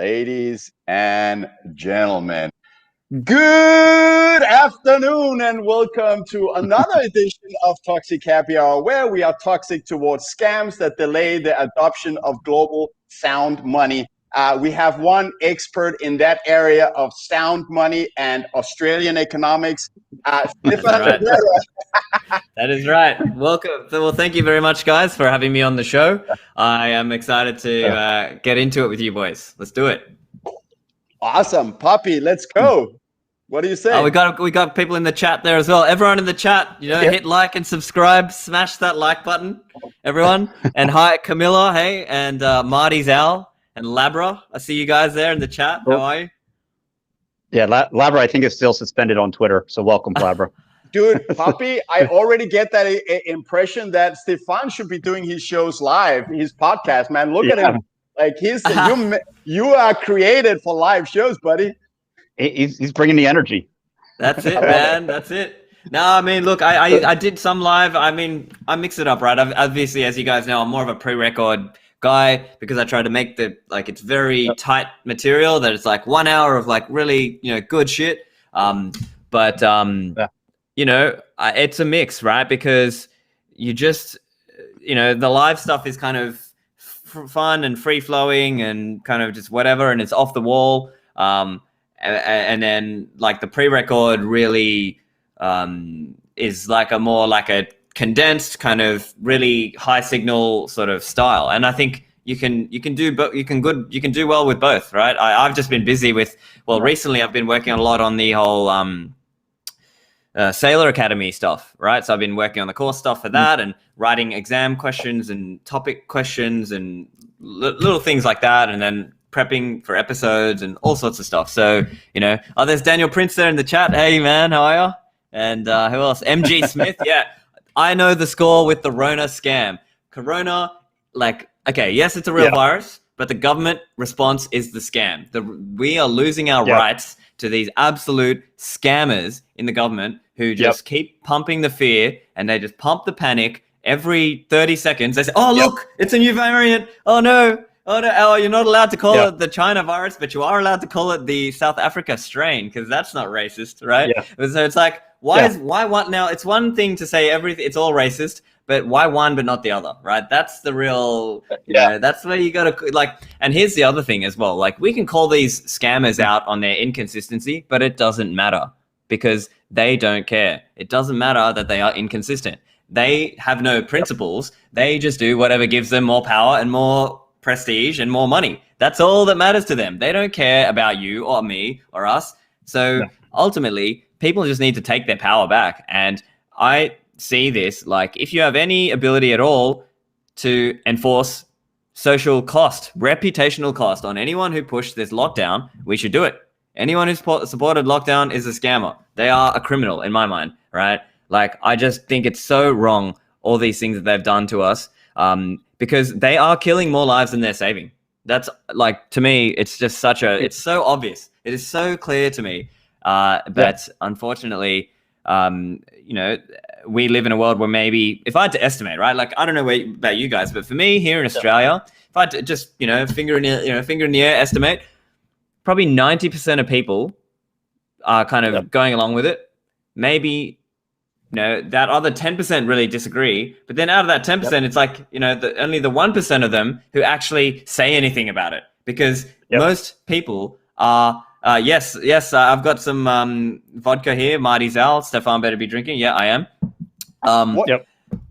Ladies and gentlemen, good afternoon and welcome to another edition of Toxic Happy Hour, where we are toxic towards scams that delay the adoption of global sound money. We have one expert in that area of sound money and Australian economics, Stephan Livera. That is right. Welcome. Well, thank you very much, guys, for having me on the show. I am excited to get into it with you boys. Let's do it. Awesome. Puppy, let's go. What do you say? Oh, we got people in the chat there as well. Everyone in the chat, hit like and subscribe. Smash that like button, everyone. And hi, Camilla, hey, and Marty's Al and Labra. I see you guys there in the chat. How are you? Yeah, Labra, I think, is still suspended on Twitter. So welcome, Labra. Dude, Puppy, I already get that impression that Stephan should be doing his shows live, his podcast, man. Look at him. Like you are created for live shows, buddy. He's bringing the energy. That's it, man. That's it. No, I mean, look, I did some live. I mean, I mix it up, right? Obviously, as you guys know, I'm more of a pre-record guy because I try to make it's very tight material that it's like 1 hour of like really, good shit. It's a mix, right? Because you just, the live stuff is kind of fun and free flowing and kind of just whatever, and it's off the wall. And then like the pre-record really is like a condensed kind of really high signal sort of style. And I think you can do well with both, right? I've just been busy with, recently I've been working a lot on the whole Sailor Academy stuff, right? So I've been working on the course stuff for that and writing exam questions and topic questions and little things like that. And then prepping for episodes and all sorts of stuff. So, there's Daniel Prince there in the chat. Hey, man, how are you? And who else? MG Smith. Yeah, I know the score with the Rona scam. Corona, yes, it's a real virus, but the government response is the scam. We are losing our rights to these absolute scammers in the government who just keep pumping the fear, and they just pump the panic every 30 seconds. They say, oh, look, it's a new variant. Oh, no. Oh, you're not allowed to call it the China virus, but you are allowed to call it the South Africa strain because that's not racist, right? Yeah. So it's like, why one? Now, it's one thing to say everything, it's all racist, but why one but not the other, right? That's the real, that's where you got to, and here's the other thing as well. Like, we can call these scammers out on their inconsistency, but it doesn't matter because they don't care. It doesn't matter that they are inconsistent. They have no principles. They just do whatever gives them more power and more prestige and more money. That's all that matters to them. They don't care about you or me or us. So ultimately, people just need to take their power back. And I see this, like, if you have any ability at all to enforce social cost, reputational cost on anyone who pushed this lockdown, we should do it. Anyone who supported lockdown is a scammer. They are a criminal in my mind, right? Like, I just think it's so wrong, all these things that they've done to us. Because they are killing more lives than they're saving. That's to me, it's just it's so obvious. It is so clear to me. But unfortunately, we live in a world where maybe, if I had to estimate, right? Like, I don't know about you guys, but for me here in Australia, if I had to just, finger in the air, estimate, probably 90% of people are kind of going along with it. Maybe, that other 10% really disagree. But then out of that 10%, it's like, only the 1% of them who actually say anything about it. Because most people are, yes, I've got some vodka here. Marty's Al, Stephan better be drinking. Yeah, I am.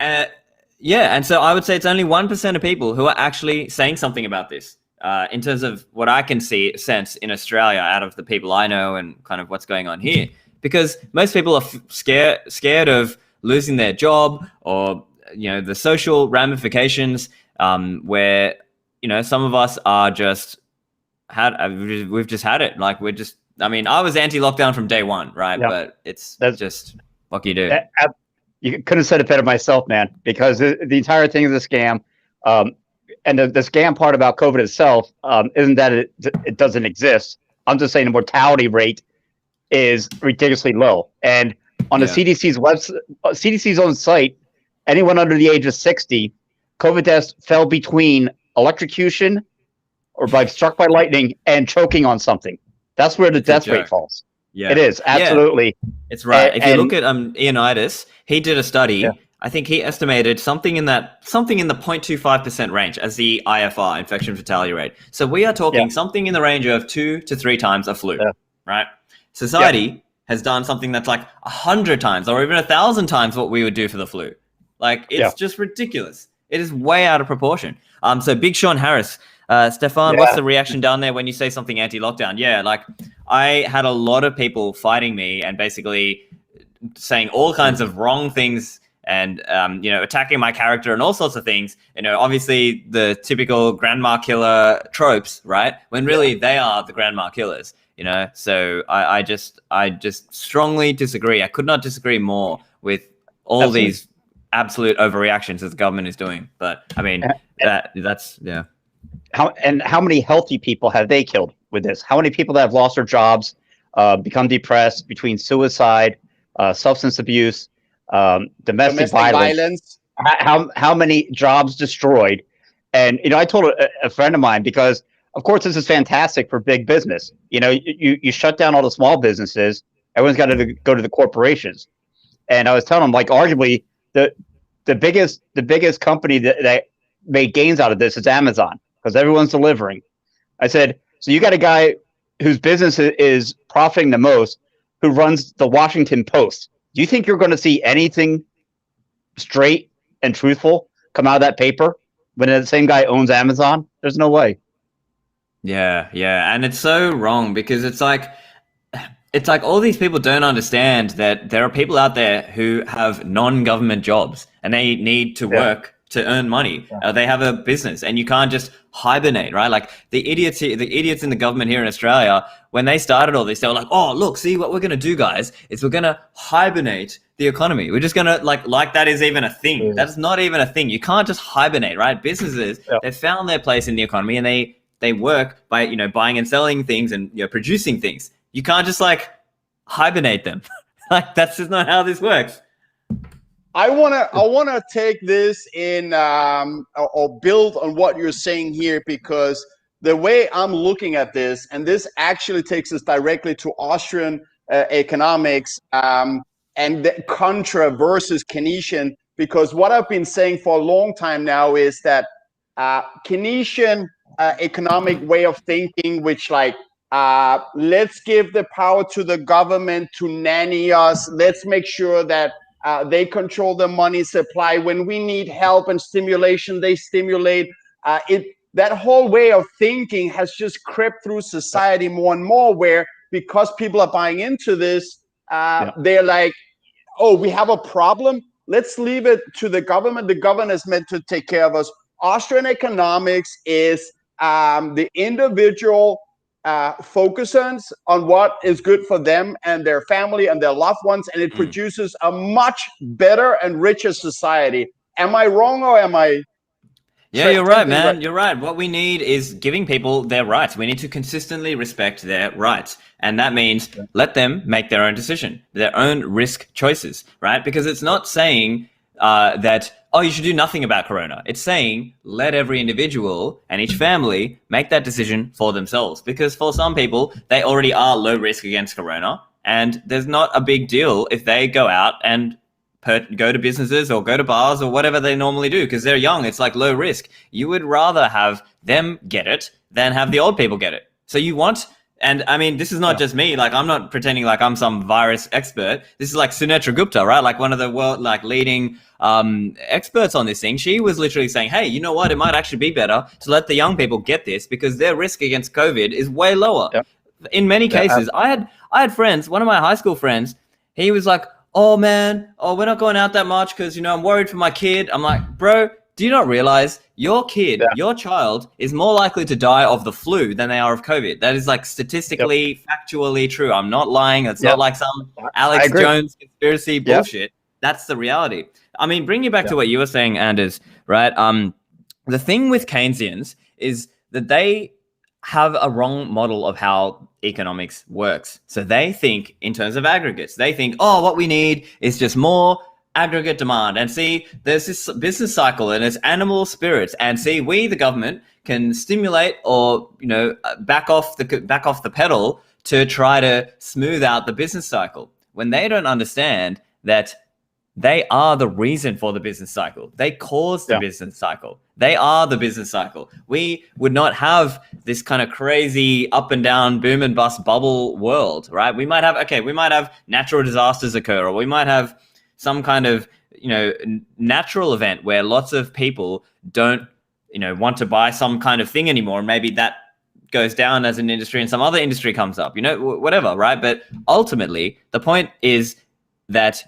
And so I would say it's only 1% of people who are actually saying something about this. In terms of what I can sense in Australia out of the people I know and kind of what's going on here. Because most people are scared of losing their job or, the social ramifications where, some of us are we've just had it. Like, I was anti-lockdown from day one, right? But that's just what you do. You couldn't have said it better myself, man, because the entire thing is a scam. And the scam part about COVID itself isn't that it doesn't exist. I'm just saying the mortality rate is ridiculously low. And on the CDC's website, CDC's own site, anyone under the age of 60, COVID deaths fell between electrocution or by struck by lightning and choking on something. That's where the death rate falls. Yeah, it is absolutely. It's right. If you look And at Ionitis, he did a study. Yeah. I think he estimated something in the 0.25% range as the IFR, infection fatality rate. So we are talking something in the range of 2 to 3 times a flu, right? Society has done something that's like 100 times or even 1,000 times what we would do for the flu. Like, it's just ridiculous. It is way out of proportion. So Big Sean Harris, Stephan, what's the reaction down there when you say something anti-lockdown? Yeah, like I had a lot of people fighting me and basically saying all kinds of wrong things and, attacking my character and all sorts of things. Obviously the typical grandma killer tropes, right? When really they are the grandma killers, So I just strongly disagree. I could not disagree more with all these absolute overreactions that the government is doing. But I mean, that's. How many healthy people have they killed with this? How many people that have lost their jobs, become depressed between suicide, substance abuse, domestic violence? How many jobs destroyed? And I told a friend of mine, because of course this is fantastic for big business. You shut down all the small businesses. Everyone's got to go to the corporations. And I was telling him, like, arguably the biggest company that made gains out of this is Amazon, because everyone's delivering. I said, so you got a guy whose business is profiting the most, who runs the Washington Post. Do you think you're going to see anything straight and truthful come out of that paper when the same guy owns Amazon? There's no way. Yeah. And it's so wrong, because it's like all these people don't understand that there are people out there who have non-government jobs and they need to work to earn money. They have a business, and you can't just hibernate, right? Like the idiots in the government here in Australia, when they started all this, they were like, oh, look, see what we're going to do, guys, is we're going to hibernate the economy. We're just going to like that is even a thing. That is not even a thing. You can't just hibernate, right? Businesses, they found their place in the economy, and they work by, buying and selling things and producing things. You can't just like hibernate them. Like, that's just not how this works. I wanna take this in or build on what you're saying here, because the way I'm looking at this, and this actually takes us directly to Austrian economics and the contra versus Keynesian, because what I've been saying for a long time now is that Keynesian economic way of thinking, which let's give the power to the government to nanny us. Let's make sure that they control the money supply. When we need help and stimulation, they stimulate. That whole way of thinking has just crept through society more and more, where because people are buying into this, they're like, oh, we have a problem. Let's leave it to the government. The government is meant to take care of us. Austrian economics is the individual focuses on what is good for them and their family and their loved ones, and it produces a much better and richer society. Am I wrong, or am I? Yeah, you're right, man. Right? You're right. What we need is giving people their rights. We need to consistently respect their rights. And that means let them make their own decision, their own risk choices, right? Because it's not saying that, oh, you should do nothing about Corona. It's saying let every individual and each family make that decision for themselves. Because for some people, they already are low risk against Corona. And there's not a big deal if they go out and go to businesses or go to bars or whatever they normally do, because they're young. It's like low risk. You would rather have them get it than have the old people get it. So you want, and I mean, this is not just me. Like, I'm not pretending like I'm some virus expert. This is like Sunetra Gupta, right? Like one of the world leading experts on this thing. She was literally saying, hey, you know what? It might actually be better to let the young people get this because their risk against COVID is way lower. Yep. In many cases, I had friends, one of my high school friends, he was like, oh man, we're not going out that much because, I'm worried for my kid. I'm like, bro, do you not realize your kid, your child is more likely to die of the flu than they are of COVID? That is like statistically, factually true. I'm not lying. It's not like some Alex Jones conspiracy bullshit. That's the reality. I mean, bring you back to what you were saying, Anders, right? The thing with Keynesians is that they have a wrong model of how economics works. So they think in terms of aggregates. They think, what we need is just more aggregate demand, and see there's this business cycle and it's animal spirits, and see we the government can stimulate or back off the pedal to try to smooth out the business cycle, when they don't understand that they are the reason for the business cycle. They cause the business cycle. They are the business cycle. We would not have this kind of crazy up and down, boom and bust bubble world, right? We might have natural disasters occur, or we might have some kind of, natural event where lots of people don't, want to buy some kind of thing anymore. And maybe that goes down as an industry and some other industry comes up, whatever, right? But ultimately, the point is that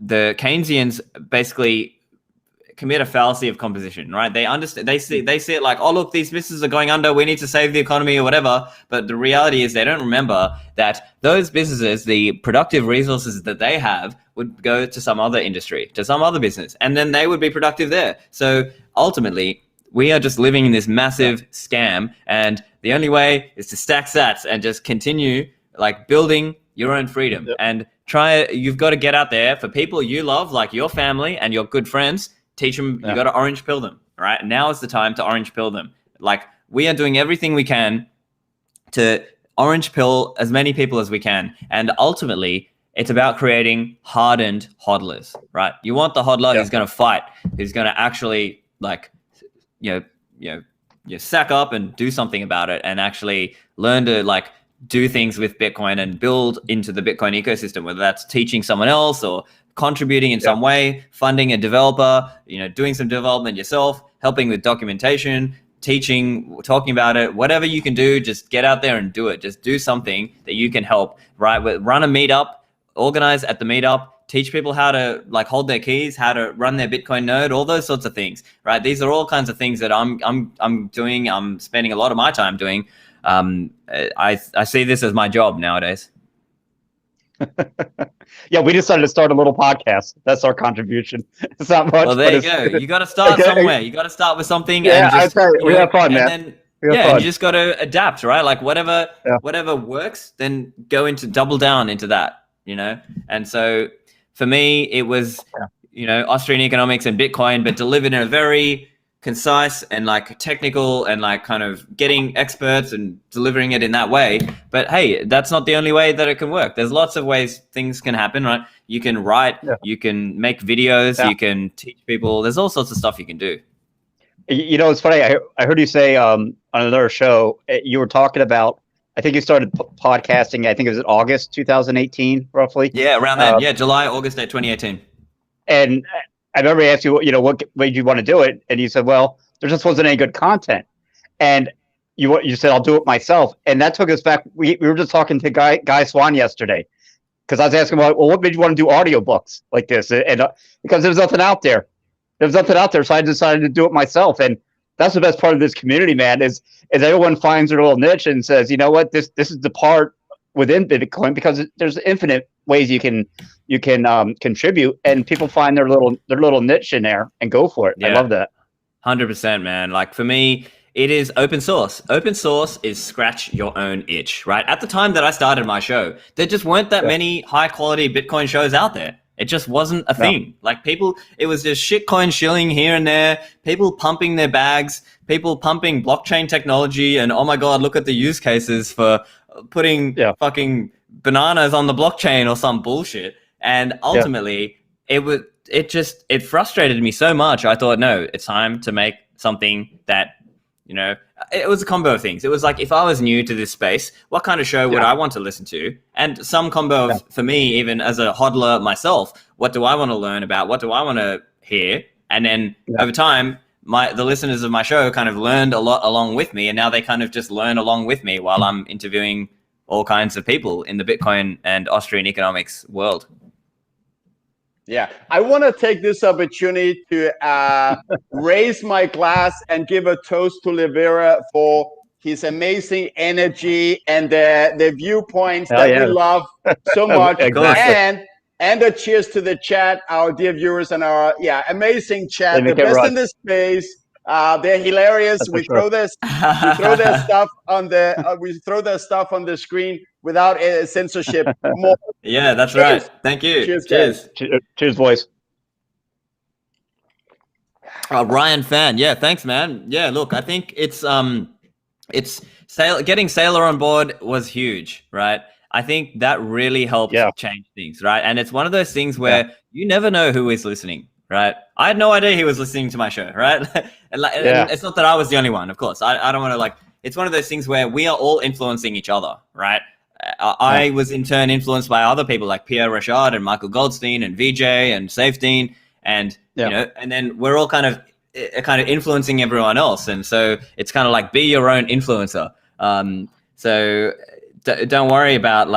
the Keynesians basically commit a fallacy of composition, right? They understand, they see it like, oh, look, these businesses are going under, we need to save the economy or whatever. But the reality is they don't remember that those businesses, the productive resources that they have would go to some other industry, to some other business, and then they would be productive there. So ultimately, we are just living in this massive scam, and the only way is to stack sats and just continue like building your own freedom and you've got to get out there for people you love, like your family and your good friends. Teach them, you got to orange pill them, right? Now is the time to orange pill them. Like, we are doing everything we can to orange pill as many people as we can. And ultimately, it's about creating hardened hodlers, right? You want the hodler who's going to fight, who's going to actually sack up and do something about it, and actually learn to do things with Bitcoin and build into the Bitcoin ecosystem, whether that's teaching someone else or contributing in some way, funding a developer, doing some development yourself, helping with documentation, teaching, talking about it, whatever you can do, just get out there and do it. Just do something that you can help, right? Run a meetup, organize at the meetup, teach people how to hold their keys, how to run their Bitcoin node, all those sorts of things, right? These are all kinds of things that I'm doing. I'm spending a lot of my time doing. I see this as my job nowadays. Yeah, we decided to start a little podcast. That's our contribution. It's not much. Well, there you go. You got to start somewhere. You got to start with something. Yeah, and just, we have fun, man. And then, you just got to adapt, right? Like whatever works, then double down into that, And so for me, it was, Austrian economics and Bitcoin, but delivered in a very concise and technical and kind of getting experts and delivering it in that way. But hey, that's not the only way that it can work. There's lots of ways things can happen, right? You can write, you can make videos, you can teach people. There's all sorts of stuff you can do. It's funny. I heard you say on another show, you were talking about, I think you started podcasting, I think it was in August 2018, roughly. Yeah, around then. July, August 2018. And I remember I asked you, what made you want to do it? And you said, well, there just wasn't any good content. And you said, I'll do it myself. And that took us back. We were just talking to Guy Swan yesterday, because I was asking him, well, what made you want to do audiobooks like this? And because there was nothing out there. There was nothing out there. So I decided to do it myself. And that's the best part of this community, man, is everyone finds their little niche and says, you know what, this is the part within Bitcoin, because there's infinite ways you can contribute, and people find their little niche in there and go for it. I love that. 100%, man. Like, for me, it is open source. Open source is scratch your own itch, right? At the time that I started my show, there just weren't that many high quality Bitcoin shows out there. It just wasn't a thing. Like, people, it was just shitcoin shilling here and there, people pumping their bags, people pumping blockchain technology, and oh my God, look at the use cases for putting fucking bananas on the blockchain or some bullshit. And ultimately, it frustrated me so much. I thought, no, it's time to make something that, it was a combo of things. It was like, if I was new to this space, what kind of show would I want to listen to? And some combo of, for me, even as a hodler myself, what do I want to learn about? What do I want to hear? And then over time, the listeners of my show kind of learned a lot along with me, and now they kind of just learn along with me while I'm interviewing all kinds of people in the Bitcoin and Austrian economics world. Yeah, I want to take this opportunity to raise my glass and give a toast to Livera for his amazing energy and the viewpoints that we love so much. Exactly. And a cheers to the chat, our dear viewers, and our amazing chat, the best in the space. They're hilarious. We throw their stuff on the screen without censorship. More. Yeah, that's Cheers. right. Thank you. Cheers, guys. Cheers, boys. Ryan Fan. Yeah, thanks, man. Yeah, look, I think it's getting Sailor on board was huge, right? I think that really helped change things, right? And it's one of those things where you never know who is listening, right? I had no idea he was listening to my show, right? and it's not that I was the only one, of course. I don't want to it's one of those things where we are all influencing each other, right? I was in turn influenced by other people like Pierre Richard and Michael Goldstein and VJ and Safedine, and you know, and then we're all kind of influencing everyone else, and so it's kind of like be your own influencer. So don't worry about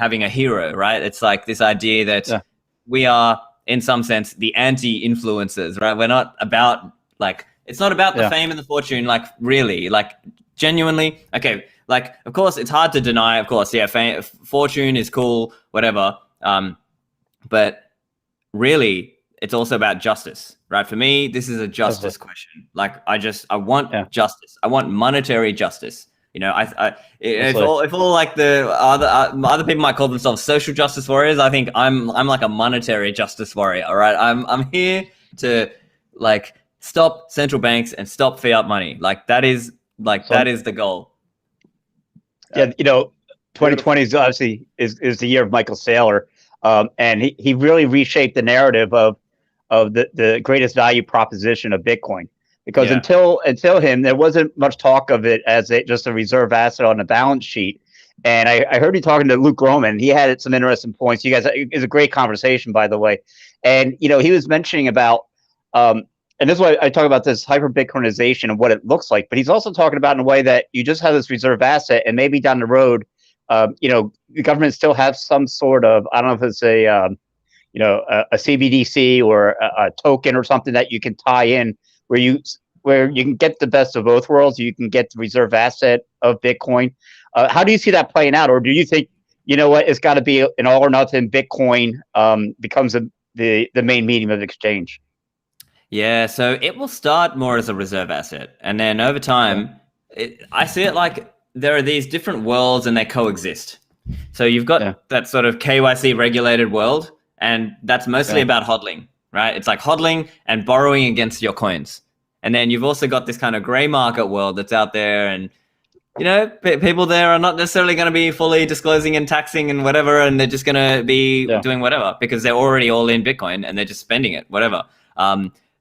having a hero, right? It's like this idea that we are in some sense the anti-influencers, right? We're not about it's not about the fame and the fortune, really, genuinely. Okay, of course it's hard to deny, of course, fame, fortune is cool, whatever. But really, it's also about justice, right? For me, this is a justice question. I want justice. I want monetary justice. You know, if all the other people might call themselves social justice warriors, I think I'm like a monetary justice warrior. All right, I'm here to stop central banks and stop fiat money. That is the goal. Yeah, 2020 is obviously is the year of Michael Saylor, and he really reshaped the narrative of the greatest value proposition of Bitcoin. Because until him, there wasn't much talk of it as just a reserve asset on the balance sheet. And I heard you talking to Luke Groman. He had some interesting points. You guys, it's a great conversation, by the way. And he was mentioning about, and this is why I talk about this hyper Bitcoinization and what it looks like. But he's also talking about in a way that you just have this reserve asset, and maybe down the road, the government still has some sort of, I don't know if it's a CBDC or a token or something that you can tie in where you can get the best of both worlds. You can get the reserve asset of Bitcoin. How do you see that playing out? Or do you think, it's got to be an all or nothing, Bitcoin becomes the main medium of exchange? Yeah, so it will start more as a reserve asset. And then over time, I see it like there are these different worlds and they coexist. So you've got that sort of KYC regulated world, and that's mostly about hodling, right? It's like hodling and borrowing against your coins. And then you've also got this kind of gray market world that's out there, and people there are not necessarily going to be fully disclosing and taxing and whatever, and they're just going to be doing whatever because they're already all in Bitcoin and they're just spending it, whatever.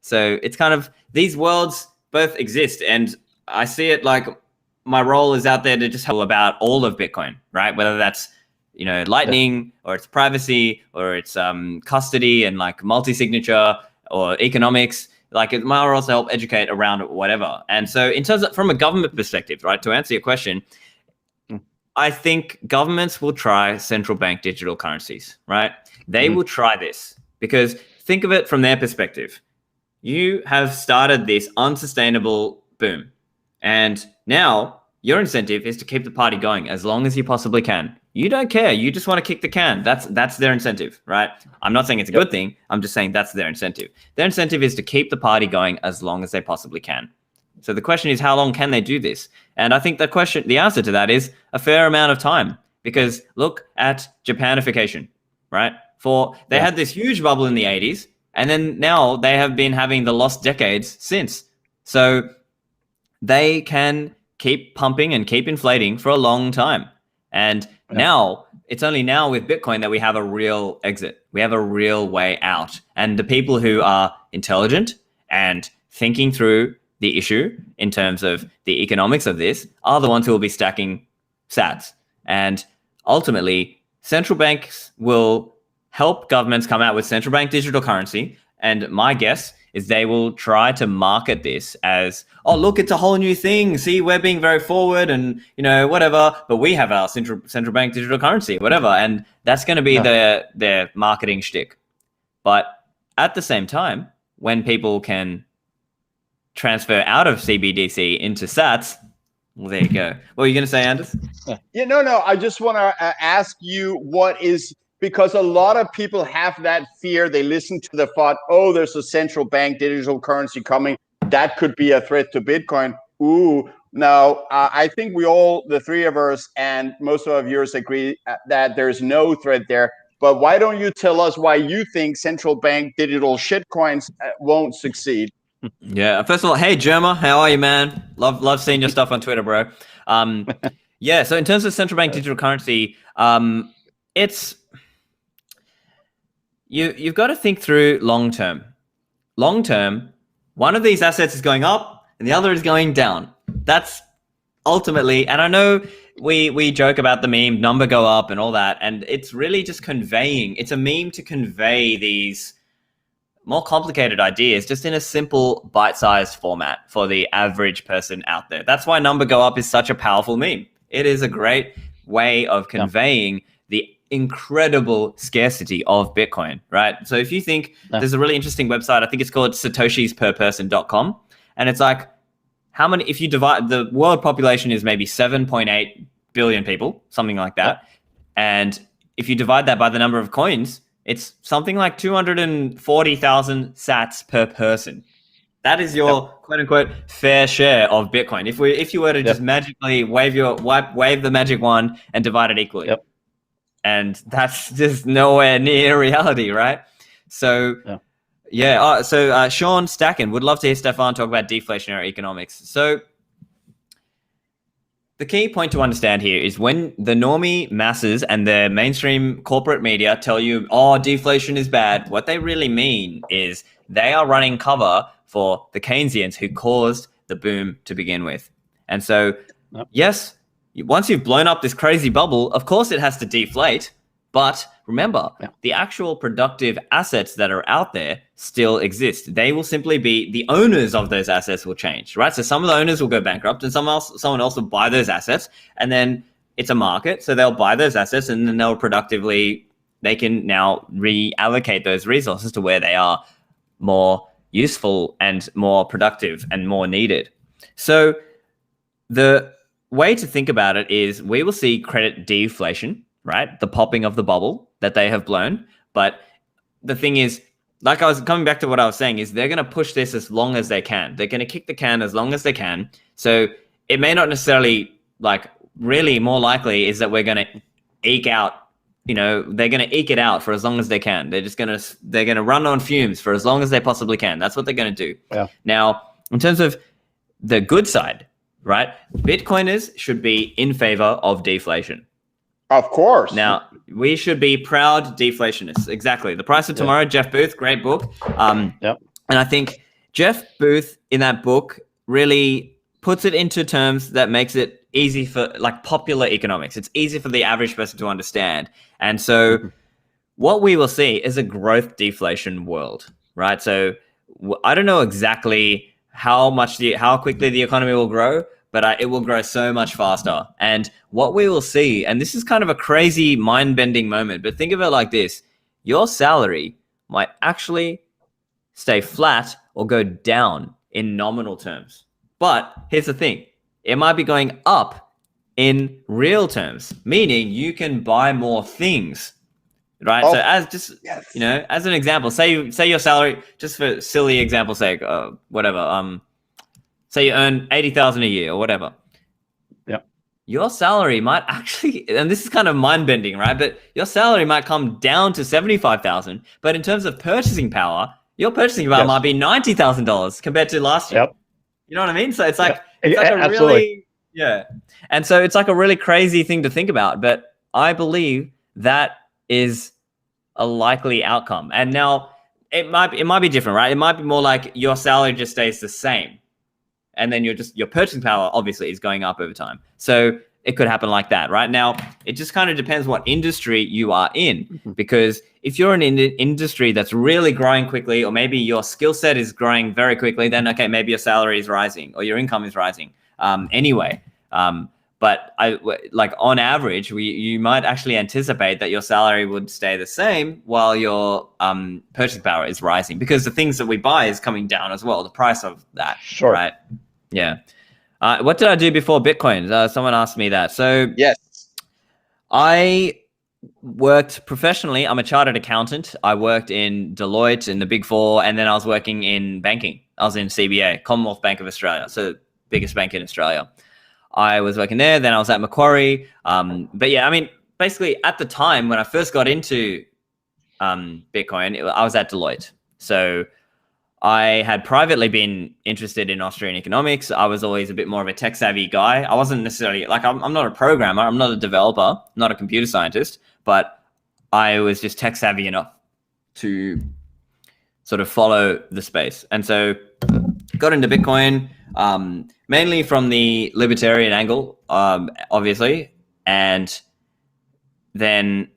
So it's kind of, these worlds both exist, and I see it like my role is out there to just help about all of Bitcoin, right? Whether that's Lightning or it's privacy or it's custody and multi-signature or economics. It might also help educate around whatever. And so in terms of from a government perspective, right, to answer your question, I think governments will try central bank digital currencies, right? They will try this because think of it from their perspective. You have started this unsustainable boom, and now your incentive is to keep the party going as long as you possibly can. You don't care. You just want to kick the can. That's their incentive, right? I'm not saying it's a good thing. I'm just saying that's their incentive. Their incentive is to keep the party going as long as they possibly can. So the question is, how long can they do this? And I think the answer to that is a fair amount of time, because look at Japanification, right? They had this huge bubble in the 80s, and then now they have been having the lost decades since. So they can keep pumping and keep inflating for a long time. And now, it's only now with Bitcoin that we have a real exit. We have a real way out. And the people who are intelligent and thinking through the issue in terms of the economics of this are the ones who will be stacking sats. And ultimately, central banks will help governments come out with central bank digital currency. And my guess is they will try to market this as, oh, look, it's a whole new thing. See, we're being very forward and, whatever, but we have our central bank digital currency, whatever. And that's going to be their marketing shtick. But at the same time, when people can transfer out of CBDC into sats, well, there you go. What are you going to say, Anders? No. I just want to ask you because a lot of people have that fear. They listen to the thought, there's a central bank digital currency coming. That could be a threat to Bitcoin. Ooh, No, I think we all, the three of us and most of our viewers agree that there's no threat there. But why don't you tell us why you think central bank digital shitcoins won't succeed? Yeah. First of all, hey Germa, how are you, man? Love seeing your stuff on Twitter, bro. Yeah. So in terms of central bank digital currency, it's you've got to think through long term. Long term, one of these assets is going up and the other is going down. That's ultimately, and I know we joke about the meme number go up and all that, and it's really just conveying. It's a meme to convey these more complicated ideas just in a simple bite-sized format for the average person out there. That's why number go up is such a powerful meme. It is a great way of conveying the incredible scarcity of Bitcoin, right? So if you think there's a really interesting website, I think it's called satoshis-per-person.com, and it's like, how many, if you divide, the world population is maybe 7.8 billion people, something like that. And if you divide that by the number of coins, it's something like 240,000 sats per person. That is your quote unquote fair share of Bitcoin. If you were to just magically wave the magic wand and divide it equally. And that's just nowhere near reality, right? So Sean Stacken would love to hear Stephan talk about deflationary economics. So the key point to understand here is when the normie masses and the mainstream corporate media tell you, oh, deflation is bad, what they really mean is they are running cover for the Keynesians who caused the boom to begin with. And so, yes, once you've blown up this crazy bubble, of course it has to deflate. But remember, the actual productive assets that are out there still exist. They will simply be, the owners of those assets will change, right? So some of the owners will go bankrupt and someone else will buy those assets, and then it's a market. So they'll buy those assets and then they can now reallocate those resources to where they are more useful and more productive and more needed. So the way to think about it is we will see credit deflation, right? The popping of the bubble that they have blown. But the thing is, like I was coming back to what I was saying, is they're going to push this as long as they can. They're going to kick the can as long as they can. So it may not necessarily, like, really more likely is that we're going to eke out, they're going to eke it out for as long as they can. They're going to run on fumes for as long as they possibly can. That's what they're going to do. Yeah. Now, in terms of the good side, right? Bitcoiners should be in favor of deflation. Of course. Now, we should be proud deflationists. Exactly. The Price of Tomorrow, Jeff Booth, great book. And I think Jeff Booth in that book really puts it into terms that makes it easy for, like, popular economics. It's easy for the average person to understand. And so what we will see is a growth deflation world, right? So I don't know exactly how quickly the economy will grow, but it will grow so much faster. And what we will see, and this is kind of a crazy mind-bending moment, but think of it like this. Your salary might actually stay flat or go down in nominal terms. But here's the thing. It might be going up in real terms, meaning you can buy more things, right? So as an example, say your salary, just for silly example's sake, say you earn 80,000 a year or whatever. Yeah. Your salary might actually, and this is kind of mind-bending, right? But your salary might come down to 75,000. But in terms of purchasing power, your purchasing power might be $90,000 compared to last year. Yep. You know what I mean? So it's like, And so it's like a really crazy thing to think about. But I believe that is a likely outcome. And now it might be different, right? It might be more like your salary just stays the same. And then your purchasing power obviously is going up over time. So it could happen like that. Right now, it just kind of depends what industry you are in. Because if you're in an industry that's really growing quickly, or maybe your skill set is growing very quickly, then okay, maybe your salary is rising or your income is rising. But on average, you might actually anticipate that your salary would stay the same while your purchasing power is rising, because the things that we buy is coming down as well. The price of that, right? Yeah. What did I do before Bitcoin? Someone asked me that. So yes, I worked professionally. I'm a chartered accountant. I worked in Deloitte in the Big Four, and then I was working in banking. I was in CBA, Commonwealth Bank of Australia. So biggest bank in Australia. I was working there. Then I was at Macquarie. But yeah, I mean, basically at the time when I first got into Bitcoin, I was at Deloitte. So I had privately been interested in Austrian economics. I was always a bit more of a tech savvy guy. I wasn't necessarily like, I'm not a programmer. I'm not a developer, I'm not a computer scientist, but I was just tech savvy enough to sort of follow the space. And so got into Bitcoin, mainly from the libertarian angle, obviously. And then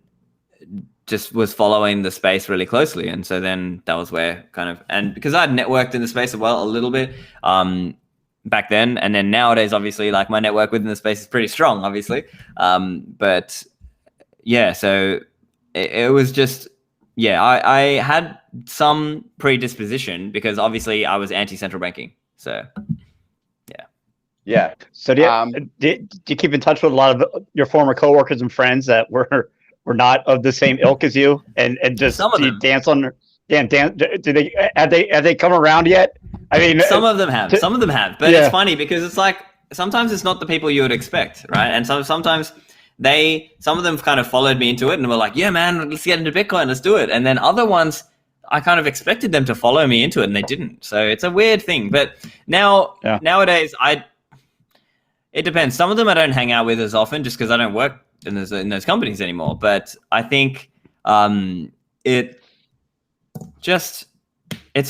just was following the space really closely. And so then that was where and because I'd networked in the space as well a little bit back then. And then nowadays, obviously, like my network within the space is pretty strong, obviously. But yeah, so it was just, I had some predisposition because obviously I was anti-central banking. So yeah. So do you keep in touch with a lot of your former coworkers and friends that were not of the same ilk as you, and just some of them dance on? Yeah, dance. Do they have they come around yet? I mean, some of them have, but it's funny because it's like sometimes it's not the people you would expect, right? And so sometimes some of them kind of followed me into it and were like, yeah, man, let's get into Bitcoin, let's do it. And then other ones, I kind of expected them to follow me into it and they didn't. So it's a weird thing. But nowadays, it depends. Some of them I don't hang out with as often just because I don't work in those companies anymore. But I think it's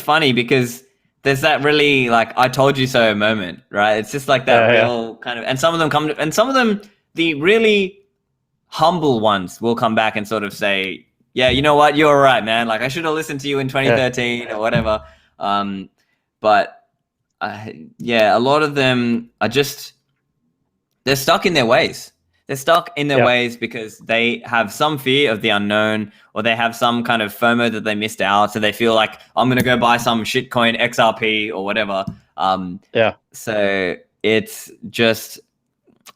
funny because there's that really like I told you so moment, right? It's just like that real kind of, and some of them and some of them, the really humble ones will come back and sort of say, yeah, you know what, you're right, man. Like I should have listened to you in 2013 or whatever. But a lot of them are just, they're stuck in their ways. They're stuck in their ways because they have some fear of the unknown, or they have some kind of FOMO that they missed out. So they feel like I'm going to go buy some shitcoin XRP or whatever. So it's just,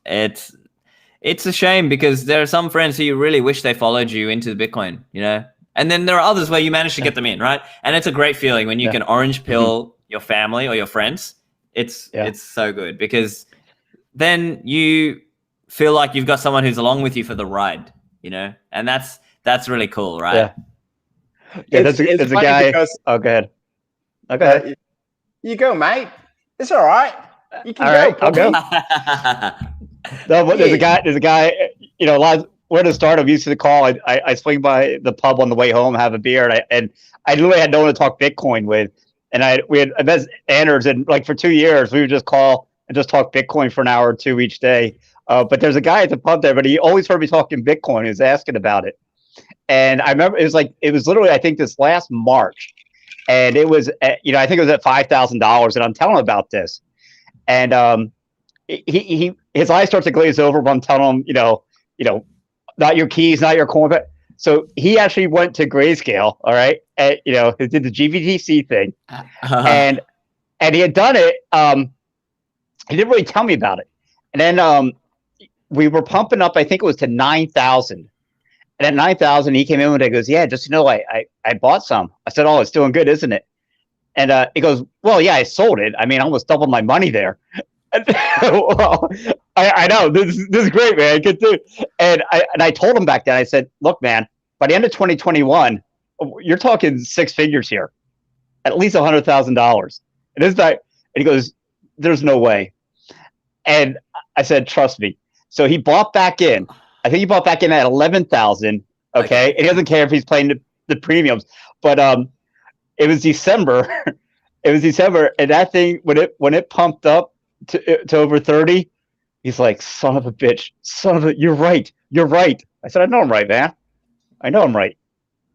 it's a shame because there are some friends who you really wish they followed you into the Bitcoin, you know? And then there are others where you manage to get them in, right? And it's a great feeling when you can orange pill your family or your friends. It's so good because then you feel like you've got someone who's along with you for the ride, you know? And that's really cool, right? There's a guy. Because, go ahead. Okay. You go, mate. It's all right. You can all go. Right, I'll go. No, but there's a guy, you know, a lot of, where to start, I'm used to the call. I swing by the pub on the way home, have a beer, and I literally had no one to talk Bitcoin with. And we had met Anders, and like for 2 years, we would just call and just talk Bitcoin for an hour or two each day. But there's a guy at the pub there, but he always heard me talking Bitcoin. He was asking about it. And I remember it was literally, I think this last March, and it was, I think it was at $5,000, and I'm telling him about this. And his eyes start to glaze over when I'm telling him, not your keys, not your coin. So he actually went to Grayscale, all right, and, he did the GBTC thing, and he had done it. He didn't really tell me about it, and then we were pumping up. I think it was to 9,000, and at 9,000, he came in and he goes, "Yeah, just I bought some." I said, "Oh, it's doing good, isn't it?" And he goes, "Well, yeah, I sold it. I mean, I almost doubled my money there." Well, I know this is great, man. Good too. And I told him back then. I said, "Look, man, by the end of 2021, you're talking six figures here, at least $100,000." And this guy, and he goes, "There's no way." And I said, "Trust me." So he bought back in. I think he bought back in at 11,000. Okay, and he doesn't care if he's playing the premiums. But it was December. It was December, and that thing when it pumped up to over 30, he's like, "Son of a bitch, you're right. I said, "I know I'm right, man. I know I'm right.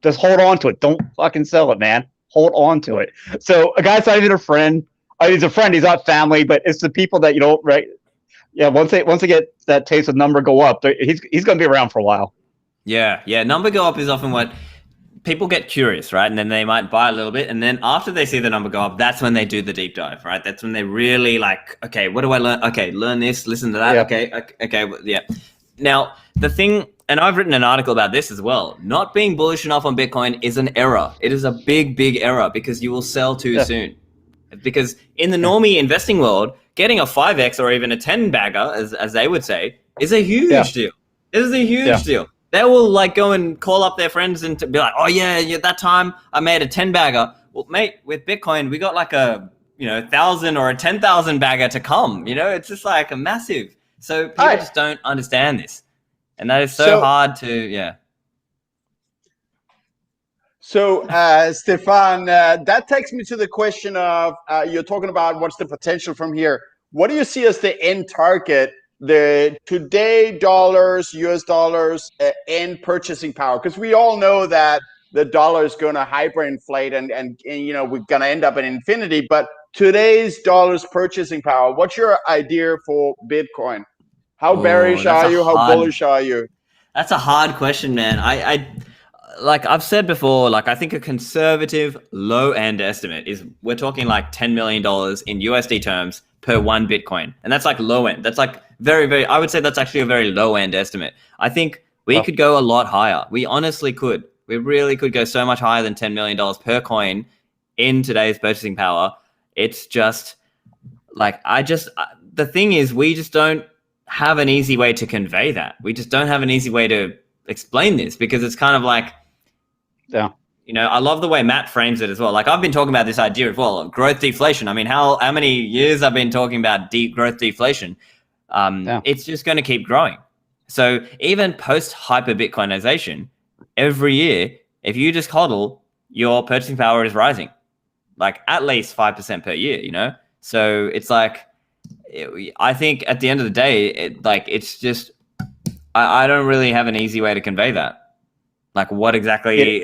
Just hold on to it. Don't fucking sell it, man. Hold on to it." So a guy's not even a friend. He's a friend. He's not family, but it's the people that right? Yeah. Once they get that taste of number go up, he's going to be around for a while. Yeah. Number go up is often what people get curious, right? And then they might buy a little bit, and then after they see the number go up, that's when they do the deep dive, right? That's when they really like, okay, what do I learn? Okay, learn this, listen to that. Yeah. Okay, yeah. Now the thing, and I've written an article about this as well. Not being bullish enough on Bitcoin is an error. It is a big error because you will sell too soon. Because in the normie investing world, getting a 5x or even a 10 bagger, as they would say, is a huge deal. It is a huge deal. They will like go and call up their friends and be like, oh yeah, that time I made a 10 bagger. Well, mate, with Bitcoin, we got like a 1,000 or a 10,000 bagger to come. It's just like a massive. So people just don't understand this, and that is so hard to So, Stephan, that takes me to the question of you're talking about what's the potential from here. What do you see as the end target, the today dollars, US dollars, end purchasing power? Because we all know that the dollar is going to hyperinflate and we're going to end up in infinity. But today's dollars purchasing power, what's your idea for Bitcoin? How bearish are you? How bullish are you? That's a hard question, man. Like I've said before, like I think a conservative low end estimate is we're talking like $10 million in USD terms per one Bitcoin. And that's like low end. That's like very, very, I would say that's actually a very low end estimate. I think we could go a lot higher. We honestly could. We really could go so much higher than $10 million per coin in today's purchasing power. It's just like, the thing is, we just don't have an easy way to convey that. We just don't have an easy way to explain this, because it's kind of like, I love the way Matt frames it as well. Like I've been talking about this idea as well of growth deflation. I mean, how many years I've been talking about growth deflation? It's just going to keep growing. So even post hyper Bitcoinization, every year, if you just hodl, your purchasing power is rising, like at least 5% per year. So it's like, I think at the end of the day, it's just, I don't really have an easy way to convey that. Like what exactly?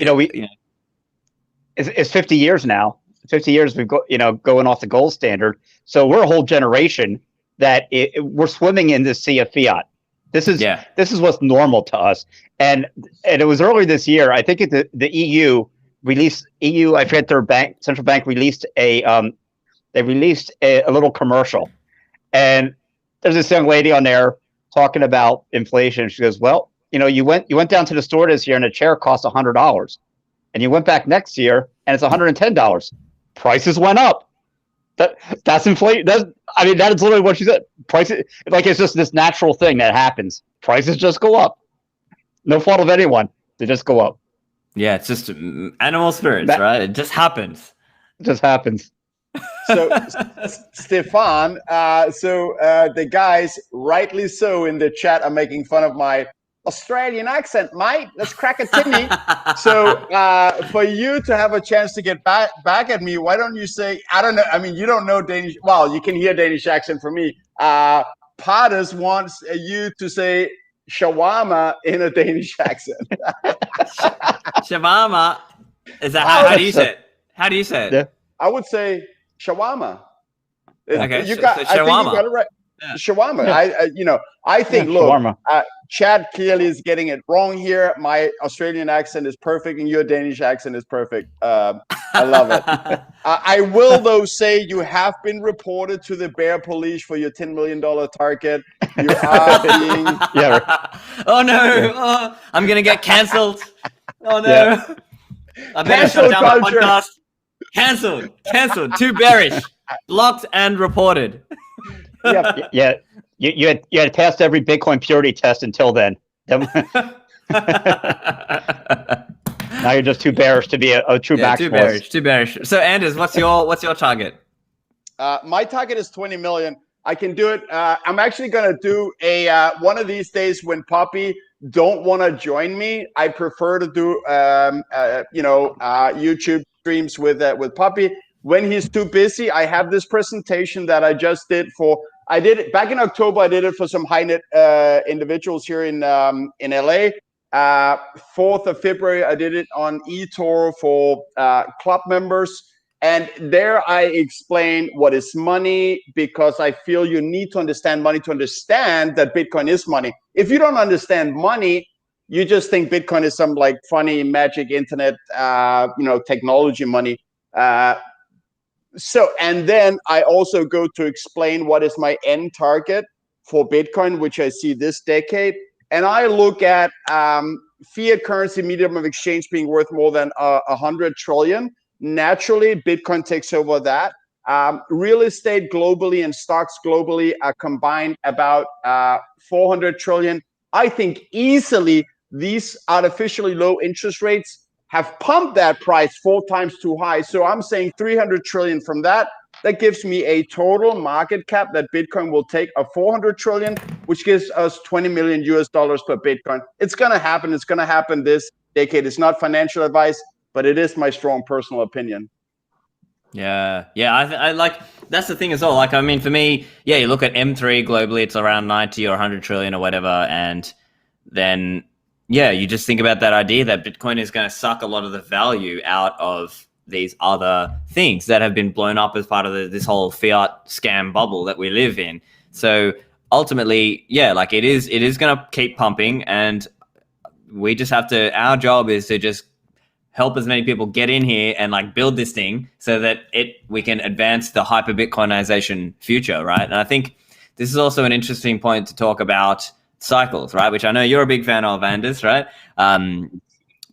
It's 50 years now. 50 years we've got going off the gold standard. So we're a whole generation that we're swimming in this sea of fiat. This is what's normal to us. And it was earlier this year. I think the EU released I forget their central bank released a little commercial, and there's this young lady on there talking about inflation. She goes, well, you went down to the store this year and a chair cost $100, and you went back next year and it's $110. Prices went up. That's inflation. That is literally what she said. Prices, like it's just this natural thing that happens. Prices just go up. No fault of anyone. They just go up. Yeah, it's just animal spirits, right? It just happens. It just happens. So, Stephan, the guys, rightly so, in the chat are making fun of my Australian accent, mate. Let's crack a tinny. So, for you to have a chance to get back at me, why don't you say, I don't know, I mean, you don't know Danish. Well, you can hear Danish accent from me. Pardus wants you to say shawarma in a Danish accent. Shawarma? Is that how do you say it? How do you say it? Yeah. I would say shawarma. Okay, I think you shawarma. got it right. Yeah. Shawarma. Yeah. I think, shawarma. Chad clearly is getting it wrong here. My Australian accent is perfect, and your Danish accent is perfect. I love it. I will, though, say you have been reported to the Bear Police for your $10 million target. You are being... Oh, no. Yeah. Oh, I'm going to get cancelled. Oh, no. Yeah. I better shut down my podcast. Cancelled. Too bearish. Blocked and reported. Yeah. You had passed every Bitcoin purity test until then. Now you're just too bearish to be a true maximalist. Too bearish. So Anders, what's your target? My target is 20 million. I can do it. I'm actually gonna do a one of these days when Pubby don't want to join me. I prefer to do YouTube streams with Pubby. When he's too busy, I have this presentation that I just did for. I did it back in October. I did it for some high net individuals here in LA. 4th of February, I did it on eToro for club members. And there I explain what is money, because I feel you need to understand money to understand that Bitcoin is money. If you don't understand money, you just think Bitcoin is some like funny magic internet, technology money. And then I also go to explain what is my end target for Bitcoin, which I see this decade. And I look at fiat currency medium of exchange being worth more than 100 trillion. Naturally, Bitcoin takes over that. Real estate globally and stocks globally are combined about 400 trillion. I think easily these artificially low interest rates have pumped that price 4 times too high. So I'm saying 300 trillion from that. That gives me a total market cap that Bitcoin will take of 400 trillion, which gives us 20 million US dollars per Bitcoin. It's going to happen. It's going to happen this decade. It's not financial advice, but it is my strong personal opinion. Yeah, I like, that's the thing as well. Like, I mean, for me, yeah, you look at M3 globally, it's around 90 or 100 trillion or whatever, and then yeah, you just think about that idea that Bitcoin is going to suck a lot of the value out of these other things that have been blown up as part of this whole fiat scam bubble that we live in. So ultimately, yeah, like it is going to keep pumping, and we just have to, our job is to just help as many people get in here and like build this thing so that we can advance the hyper Bitcoinization future, right? And I think this is also an interesting point to talk about cycles, right? Which I know you're a big fan of, Anders, right?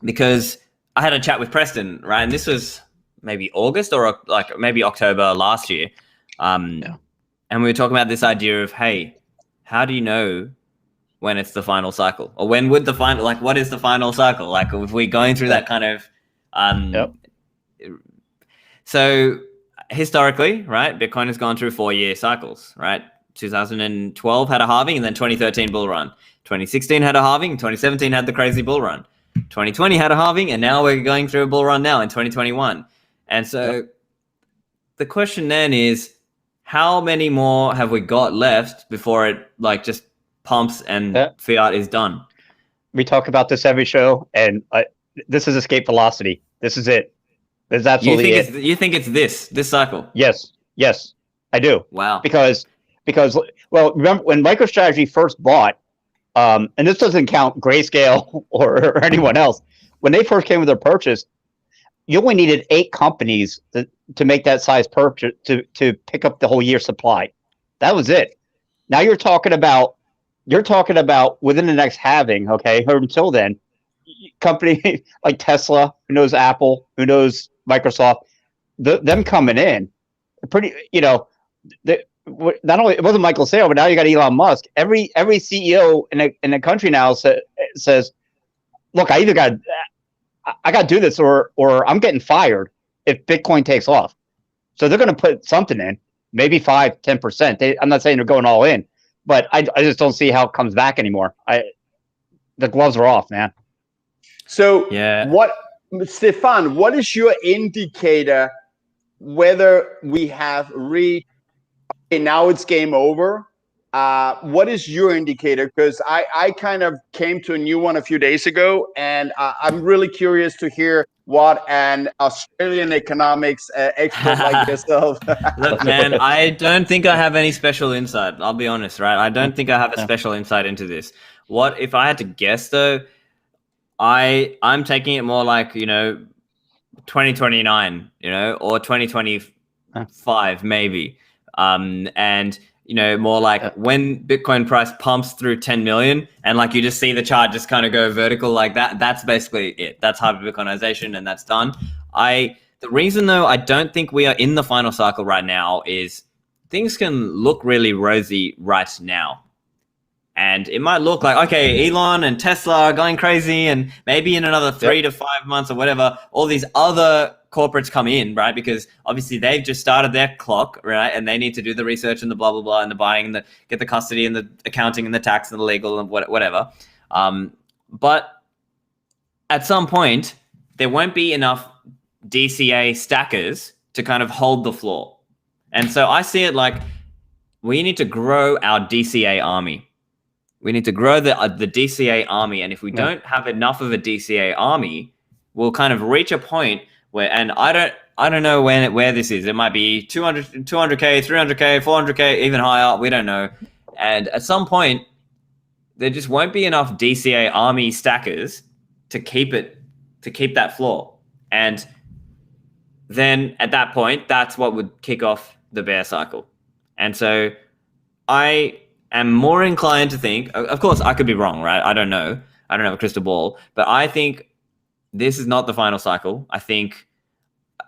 Because I had a chat with Preston, right? And this was maybe August or like maybe October last year. And we were talking about this idea of, hey, how do you know when it's the final cycle, or when would the final, like, what is the final cycle? Like, if we're going through that kind of, so historically, right, Bitcoin has gone through 4-year cycles, right? 2012 had a halving, and then 2013 bull run. 2016 had a halving, 2017 had the crazy bull run. 2020 had a halving, and now we're going through a bull run now in 2021. And so the question then is, how many more have we got left before it like just pumps and fiat is done? We talk about this every show, and this is escape velocity. This is it. This is absolutely you think it's this cycle? Yes, I do. Wow. Because well, remember when MicroStrategy first bought, and this doesn't count Grayscale or anyone else, when they first came with their purchase, you only needed 8 companies to make that size purchase to pick up the whole year's supply. That was it. Now you're talking about within the next halving, okay, or until then, company like Tesla, who knows Apple, who knows Microsoft, them coming in, pretty, not only it wasn't Michael Saylor, but now you got Elon Musk. Every CEO in the country now says, look, I got to do this or I'm getting fired if Bitcoin takes off. So they're going to put something in, maybe 5-10%. I'm not saying they're going all in, but I just don't see how it comes back anymore. The gloves are off, man. So Stephan, what is your indicator whether we have reached, okay, now it's game over? What is your indicator? Because I kind of came to a new one a few days ago, and I'm really curious to hear what an Australian economics expert like yourself. Look, man, I don't think I have any special insight. I'll be honest, right? I don't think I have a special insight into this. What if I had to guess though? I'm taking it more like 2029, or 2025 maybe, and more like when Bitcoin price pumps through 10 million and like you just see the chart just kind of go vertical like that. That's basically it. That's hyper Bitcoinization, and that's done. The reason though I don't think we are in the final cycle right now is things can look really rosy right now. And it might look like, okay, Elon and Tesla are going crazy, and maybe in another 3 to 5 months or whatever, all these other corporates come in, right? Because obviously they've just started their clock, right? And they need to do the research and the blah, blah, blah, and the buying and get the custody and the accounting and the tax and the legal and whatever. But at some point, there won't be enough DCA stackers to kind of hold the floor. And so I see it like we need to grow our DCA army. We need to grow the DCA army. And if we don't have enough of a DCA army, we'll kind of reach a point where, and I don't know where this is. It might be 200K, 300K, 400K, even higher. We don't know. And at some point, there just won't be enough DCA army stackers to keep that floor. And then at that point, that's what would kick off the bear cycle. And so I am more inclined to think, of course, I could be wrong, right? I don't know. I don't have a crystal ball, but I think this is not the final cycle. I think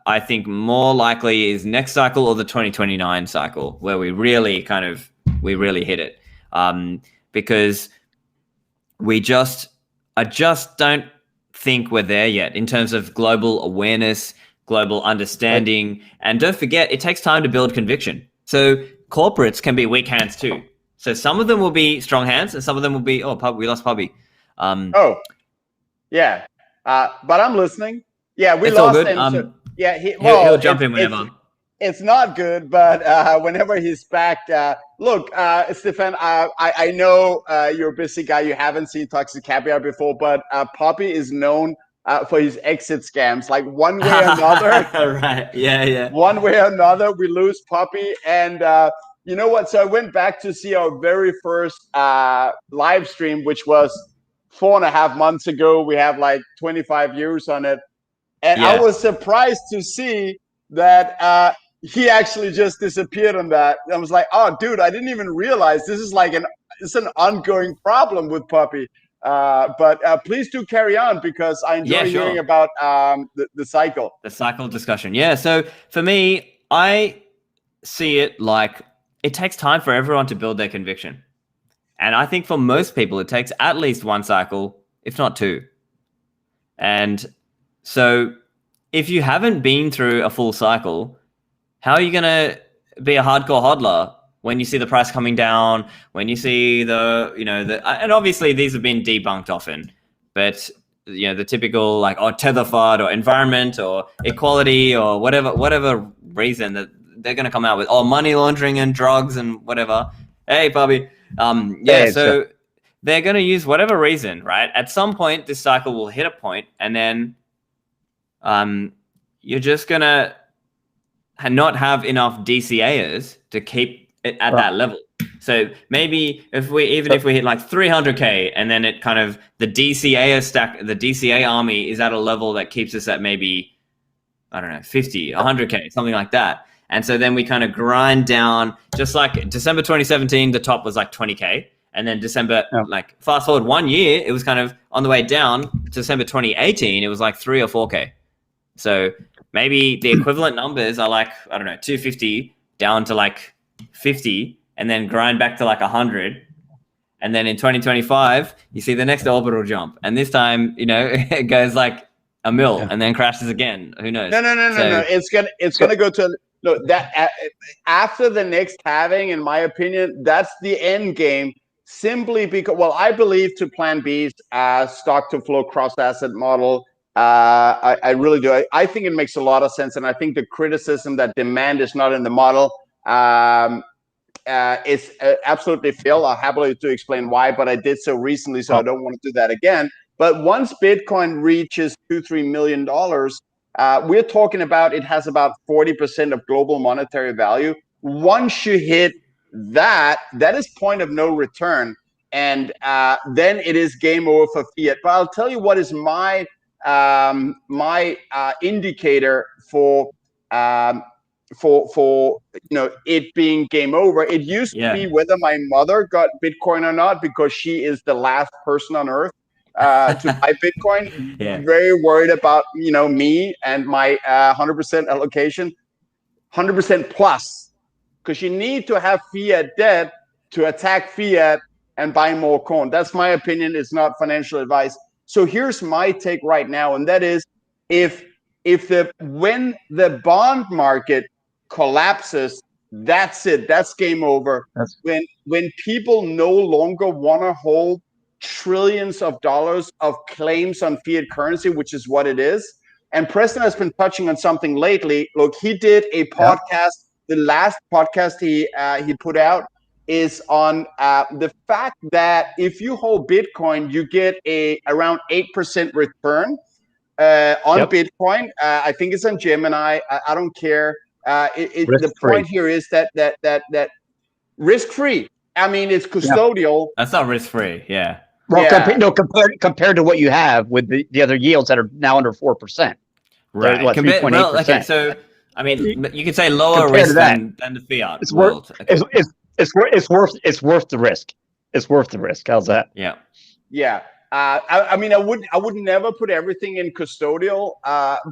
I think more likely is next cycle or the 2029 cycle, where we really hit it, because I just don't think we're there yet in terms of global awareness, global understanding, and don't forget, it takes time to build conviction. So corporates can be weak hands too. So some of them will be strong hands, and some of them will be, we lost Pubby. Yeah, but I'm listening. Yeah, we it's lost all good. him. So, yeah, he'll jump in whenever. It's not good, but whenever he's back, look, Stephan, I know you're a busy guy. You haven't seen Toxic Caviar before, but Pubby is known for his exit scams. Like one way or another, right? Yeah. One way or another, we lose Pubby, and you know what? So I went back to see our very first live stream, which was 4.5 months ago. We have like 25 views on it, and I was surprised to see that he actually just disappeared on that. I was like, oh, dude, I didn't even realize this is like it's an ongoing problem with Pubby. But please do carry on, because I enjoy hearing about the cycle. The cycle discussion. Yeah. So for me, I see it like it takes time for everyone to build their conviction. And I think for most people, it takes at least one cycle, if not two. And so if you haven't been through a full cycle, how are you going to be a hardcore hodler when you see the price coming down, when you see and obviously these have been debunked often, but the typical like, tether FUD or environment or equality or whatever reason that they're going to come out with, money laundering and drugs and whatever. Hey, Pubby. So they're going to use whatever reason, right? At some point, this cycle will hit a point, and then you're just going to not have enough DCAers to keep it at that level. So maybe if we hit like 300K, and then it kind of the DCA army is at a level that keeps us at maybe, I don't know, 50, 100K, something like that. And so then we kind of grind down, just like December 2017, the top was like 20K. And then December, like fast forward 1 year, it was kind of on the way down. December 2018, it was like 3 or 4K. So maybe the equivalent numbers are like, I don't know, 250 down to like 50, and then grind back to like 100. And then in 2025, you see the next orbital jump. And this time, it goes like a mil and then crashes again. Who knows? No. It's gonna go to that after the next halving. In my opinion, that's the end game. Simply because, I believe to Plan B's stock to flow cross asset model. I really do. I think it makes a lot of sense, and I think the criticism that demand is not in the model is absolutely fail. I'll happily to explain why, but I did so recently, so I don't want to do that again. But once Bitcoin reaches $2-3 million, we're talking about it has about 40% of global monetary value. Once you hit that is point of no return, and then it is game over for fiat. But I'll tell you what is my indicator for it being game over. It used to be whether my mother got Bitcoin or not, because she is the last person on earth to buy Bitcoin. Very worried about me and my 100% allocation, 100% plus, because you need to have fiat debt to attack fiat and buy more coin. That's my opinion. It's not financial advice. So here's my take right now, and that is, when the bond market collapses, that's it. That's game over. When people no longer want to hold trillions of dollars of claims on fiat currency, which is what it is. And Preston has been touching on something lately. Look, he did a podcast. The last podcast he put out is on the fact that if you hold Bitcoin, you get around 8% return on Bitcoin. I think it's on Gemini. I don't care. The point here is that risk-free. I mean, it's custodial. That's not risk-free. Yeah. Well, compared to what you have with the other yields that are now under 4%. Right. What, 3.8%. Okay, so I mean, you could say lower risk than the fiat world. It's worth the risk. It's worth the risk. How's that? Yeah. Yeah. I mean, I would never put everything in custodial,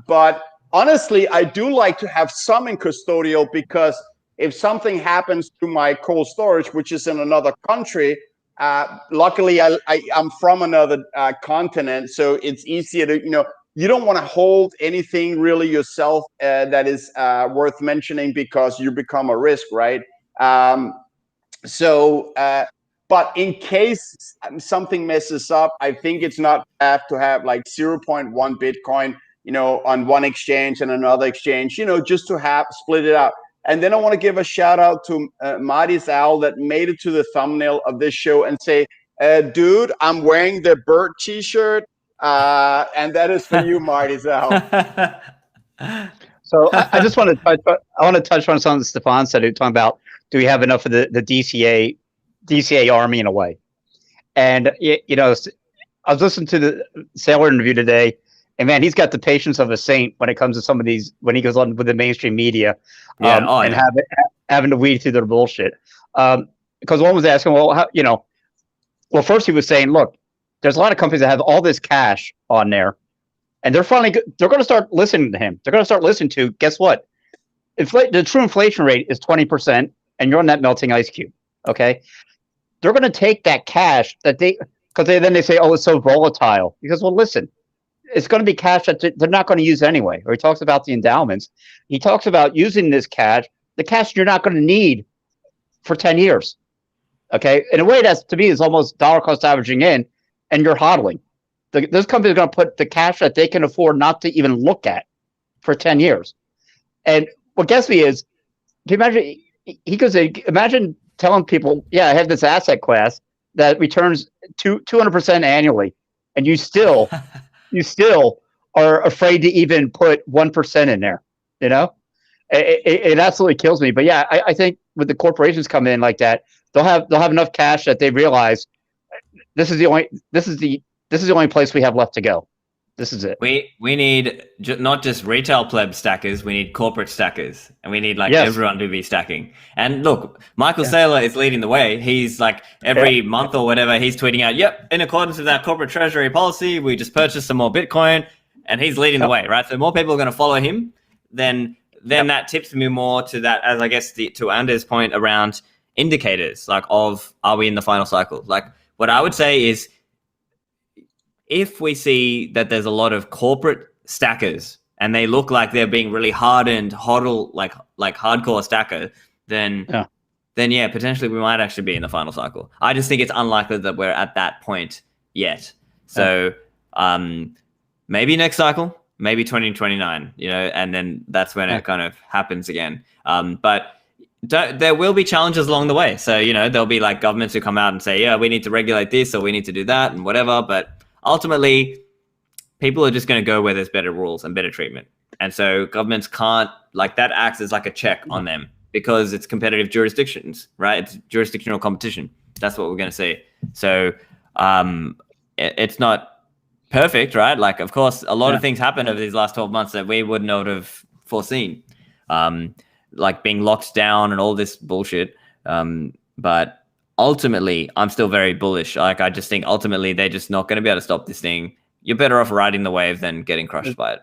but honestly, I do like to have some in custodial because if something happens to my cold storage, which is in another country, luckily I'm from another continent, so it's easier to, you don't want to hold anything really yourself that is worth mentioning because you become a risk, right? But in case something messes up, I think it's not bad to have like 0.1 Bitcoin, on one exchange and another exchange, just to have split it out. And then I want to give a shout out to Marty's Owl that made it to the thumbnail of this show and say, dude, I'm wearing the bird t-shirt. And that is for you, Marty's Owl. So I just want to touch on something Stephan said. Talking about, do we have enough of the DCA army in a way? And I was listening to the Sailor interview today, and man, he's got the patience of a saint when it comes to some of these, when he goes on with the mainstream media, having to weed through their bullshit. Because one was asking, well, well, first he was saying, look, there's a lot of companies that have all this cash on there, and they're going to start listening to him. They're going to start listening to, guess what? The true inflation rate is 20%, and you're on that melting ice cube. Okay, they're going to take that cash that because then they say, oh, it's so volatile. Because, well, listen, it's going to be cash that they're not going to use anyway. Or he talks about the endowments. He talks about using this cash, the cash you're not going to need for 10 years. Okay, in a way, that's, to me, is almost dollar cost averaging in, and you're hodling. This company is going to put the cash that they can afford not to even look at for 10 years. And what gets me is, can you imagine? He goes, imagine telling people, yeah, I have this asset class that returns 200% annually, and you still are afraid to even put 1% in there. It absolutely kills me. But yeah, I think with the corporations come in like that, they'll have enough cash that they realize this is the only place we have left to go. This is it. We need not just retail pleb stackers, we need corporate stackers, and we need everyone to be stacking. And look, Michael Saylor is leading the way. He's like every month or whatever, he's tweeting out, yep, in accordance with our corporate treasury policy, we just purchased some more Bitcoin, and he's leading the way, right? So more people are going to follow him, then that tips me more to that, as I guess to Anders' point around indicators, of, are we in the final cycle? What I would say is, if we see that there's a lot of corporate stackers and they look like they're being really hardened, like hardcore stacker, then potentially we might actually be in the final cycle. I just think it's unlikely that we're at that point yet. So maybe next cycle, maybe 2029, and then that's when it kind of happens again. But there will be challenges along the way. So, there'll be governments who come out and say, yeah, we need to regulate this or we need to do that and whatever. But ultimately, people are just going to go where there's better rules and better treatment. And so governments can't, that acts as a check on them because it's competitive jurisdictions, right? It's jurisdictional competition. That's what we're going to see. So it's not perfect, right? Of course, a lot of things happened over these last 12 months that we would not have foreseen, being locked down and all this bullshit. But ultimately, I'm still very bullish. I just think ultimately they're just not going to be able to stop this thing. You're better off riding the wave than getting crushed by it.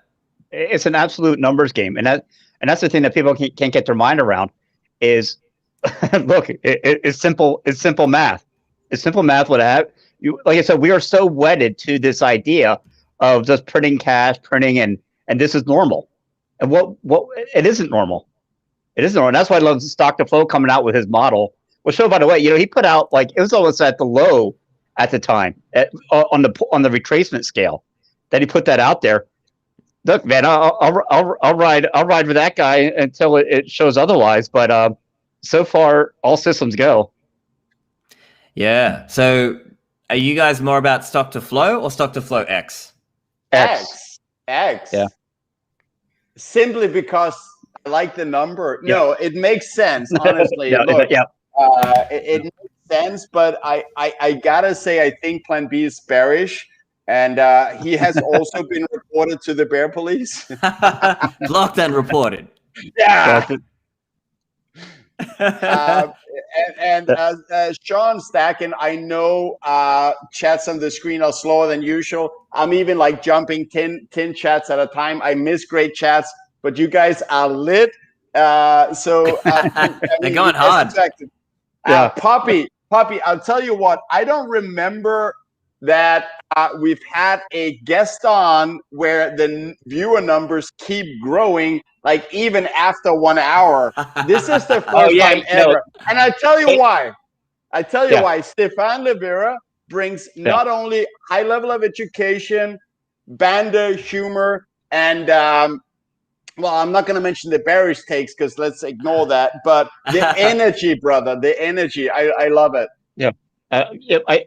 It's an absolute numbers game, and that's the thing that people can't get their mind around. Is look, it's simple. It's simple math. It's simple math. Like I said, we are so wedded to this idea of just printing cash, and this is normal. And what it isn't normal. It isn't normal. And that's why I love Stock to Flow coming out with his model. Well, so by the way, he put out it was almost at the low at the time on the retracement scale that he put that out there. Look, man, I'll ride with that guy until it shows otherwise. But so far, all systems go. Yeah. So, are you guys more about Stock to Flow or Stock to Flow X? X. Yeah. Simply because I like the number. Yeah. No, it makes sense. Honestly, look. Yeah. It makes sense, but I gotta say, I think Plan B is bearish, and he has also been reported to the bear police. Blocked and reported. Yeah. and Sean Stacking, I know chats on the screen are slower than usual. I'm even like jumping 10 chats at a time. I miss great chats, but you guys are lit. I They're going hard. Puppy, I'll tell you what, I don't remember that we've had a guest on where the viewer numbers keep growing, like even after 1 hour. This is the first time ever. And I tell you why. Stephan Livera brings not only high level of education, banter, humor, and well, I'm not going to mention the bearish takes because let's ignore that. But the energy, brother, the energy, I love it. Yeah.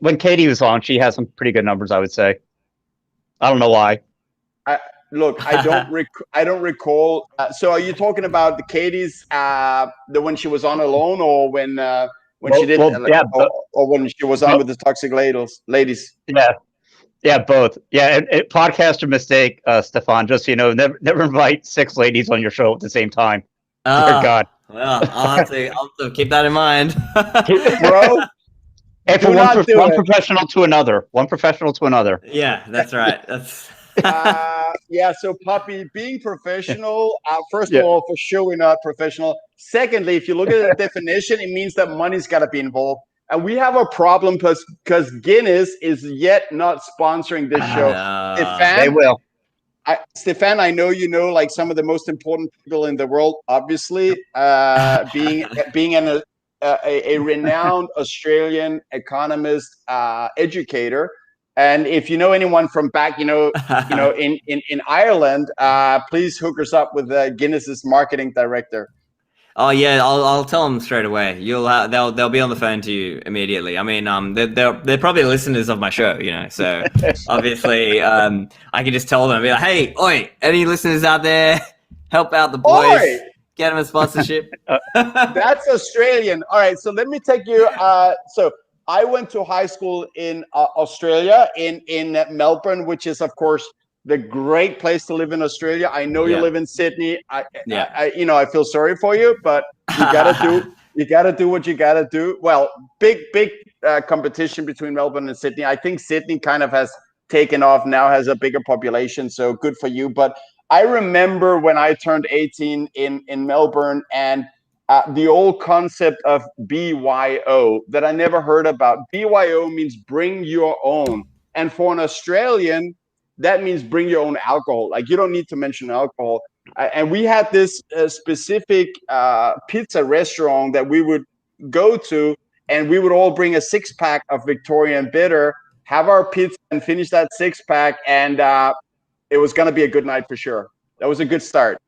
When Katie was on, she has some pretty good numbers, I would say. I don't know why. Look, I don't recall. So, are you talking about the Katie's, when she was on alone, or when she did, or when she was on with the toxic ladies? Yeah, both. Yeah, and podcaster mistake, Stefan. Just so you know, never invite 6 ladies on your show at the same time. Dear God. Well, I'll have to keep that in mind, bro. And for one professional to another. Yeah, that's right. That's. So Puppy, being professional, first of all, for sure we're not professional. Secondly, if you look at the definition, it means that money's got to be involved. And we have a problem because Guinness is yet not sponsoring this show. Stephan, they will. Stephan, I know you know like some of the most important people in the world, obviously, being a renowned Australian economist, educator. And if you know anyone from back, in Ireland, please hook us up with Guinness's marketing director. Oh yeah, I'll tell them straight away. They'll be on the phone to you immediately. I mean, they're probably listeners of my show, So obviously, I can just tell them and be like, hey, oi, any listeners out there? Help out the boys. Oi! Get them a sponsorship. That's Australian. All right, so let me take you. So I went to high school in Australia, in Melbourne, which is of course the great place to live in Australia. I know you live in Sydney. I feel sorry for you, but you gotta do what you gotta do. Well, big competition between Melbourne and Sydney. I think Sydney kind of has taken off now, has a bigger population, so good for you. But I remember when I turned 18 in Melbourne, and the old concept of BYO that I never heard about. BYO means bring your own, and for an Australian, that means bring your own alcohol. Like you don't need to mention alcohol. And we had this specific pizza restaurant that we would go to, and we would all bring a 6-pack of Victorian bitter, have our pizza, and finish that 6-pack. And it was going to be a good night for sure. That was a good start.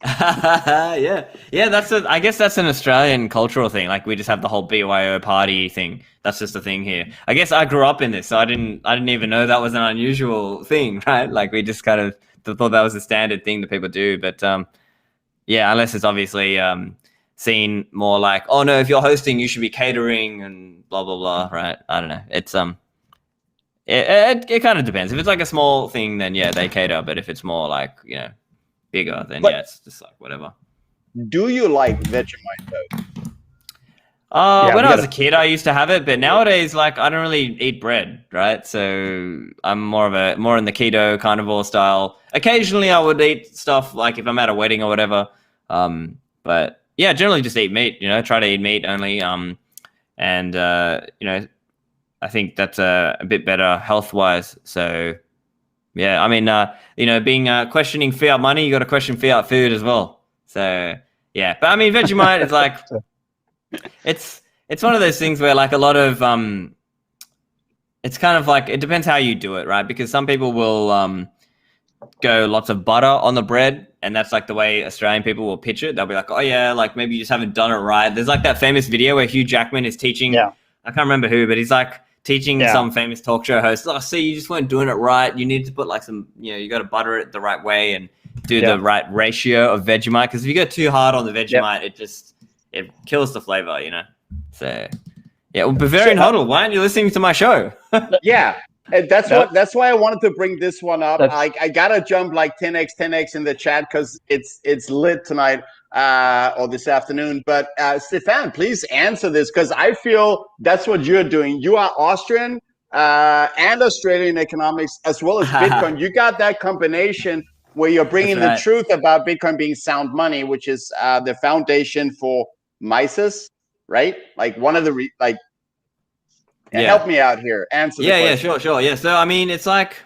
Yeah. I guess that's an Australian cultural thing. Like we just have the whole BYO party thing. That's just a thing here. I guess I grew up in this, so I didn't even know that was an unusual thing, right? Like we just kind of thought that was a standard thing that people do. But unless it's obviously seen more like, oh no, if you're hosting, you should be catering and blah blah blah, right? I don't know. It's it kind of depends. If it's like a small thing, then yeah, they cater. But if it's more like bigger, then it's just like whatever. Do you like Vegemite though? When I was a kid, I used to have it, but nowadays, like I don't really eat bread, right? So I'm more in the keto carnivore style. Occasionally, I would eat stuff like if I'm at a wedding or whatever. But yeah, generally just eat meat. Try to eat meat only. I think that's a bit better health wise. So. Yeah, I mean, being questioning fiat money, you got to question fiat food as well. So yeah, but I mean, Vegemite is like, it's one of those things where like a lot of it's kind of like it depends how you do it, right? Because some people will go lots of butter on the bread, and that's like the way Australian people will pitch it. They'll be like, oh yeah, like maybe you just haven't done it right. There's like that famous video where Hugh Jackman is teaching. Yeah. I can't remember who, but he's like teaching some famous talk show host, oh, see, you just weren't doing it right. You need to put like some, you got to butter it the right way and do the right ratio of Vegemite. Because if you go too hard on the Vegemite, it kills the flavor, So, yeah. Well, Bavarian Huddle, why aren't you listening to my show? Yeah. And that's why I wanted to bring this one up. I gotta jump like 10x in the chat because it's lit tonight or this afternoon. But Stephan, please answer this because I feel that's what you're doing. You are Austrian and Australian economics as well as Bitcoin. You got that combination where you're bringing the truth about Bitcoin being sound money, which is the foundation for Mises, right? Like one of the help me out here. Answer the question. Sure. Yeah. So I mean, it's like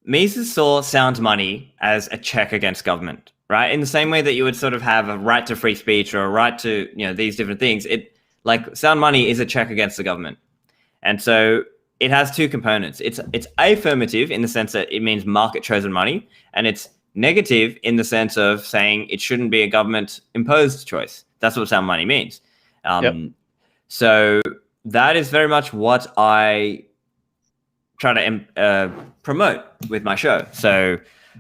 Mises saw sound money as a check against government, right? In the same way that you would sort of have a right to free speech or a right to, these different things. It like sound money is a check against the government. And so it has two components. It's affirmative in the sense that it means market chosen money, and it's negative in the sense of saying it shouldn't be a government imposed choice. That's what sound money means. So that is very much what I try to promote with my show. So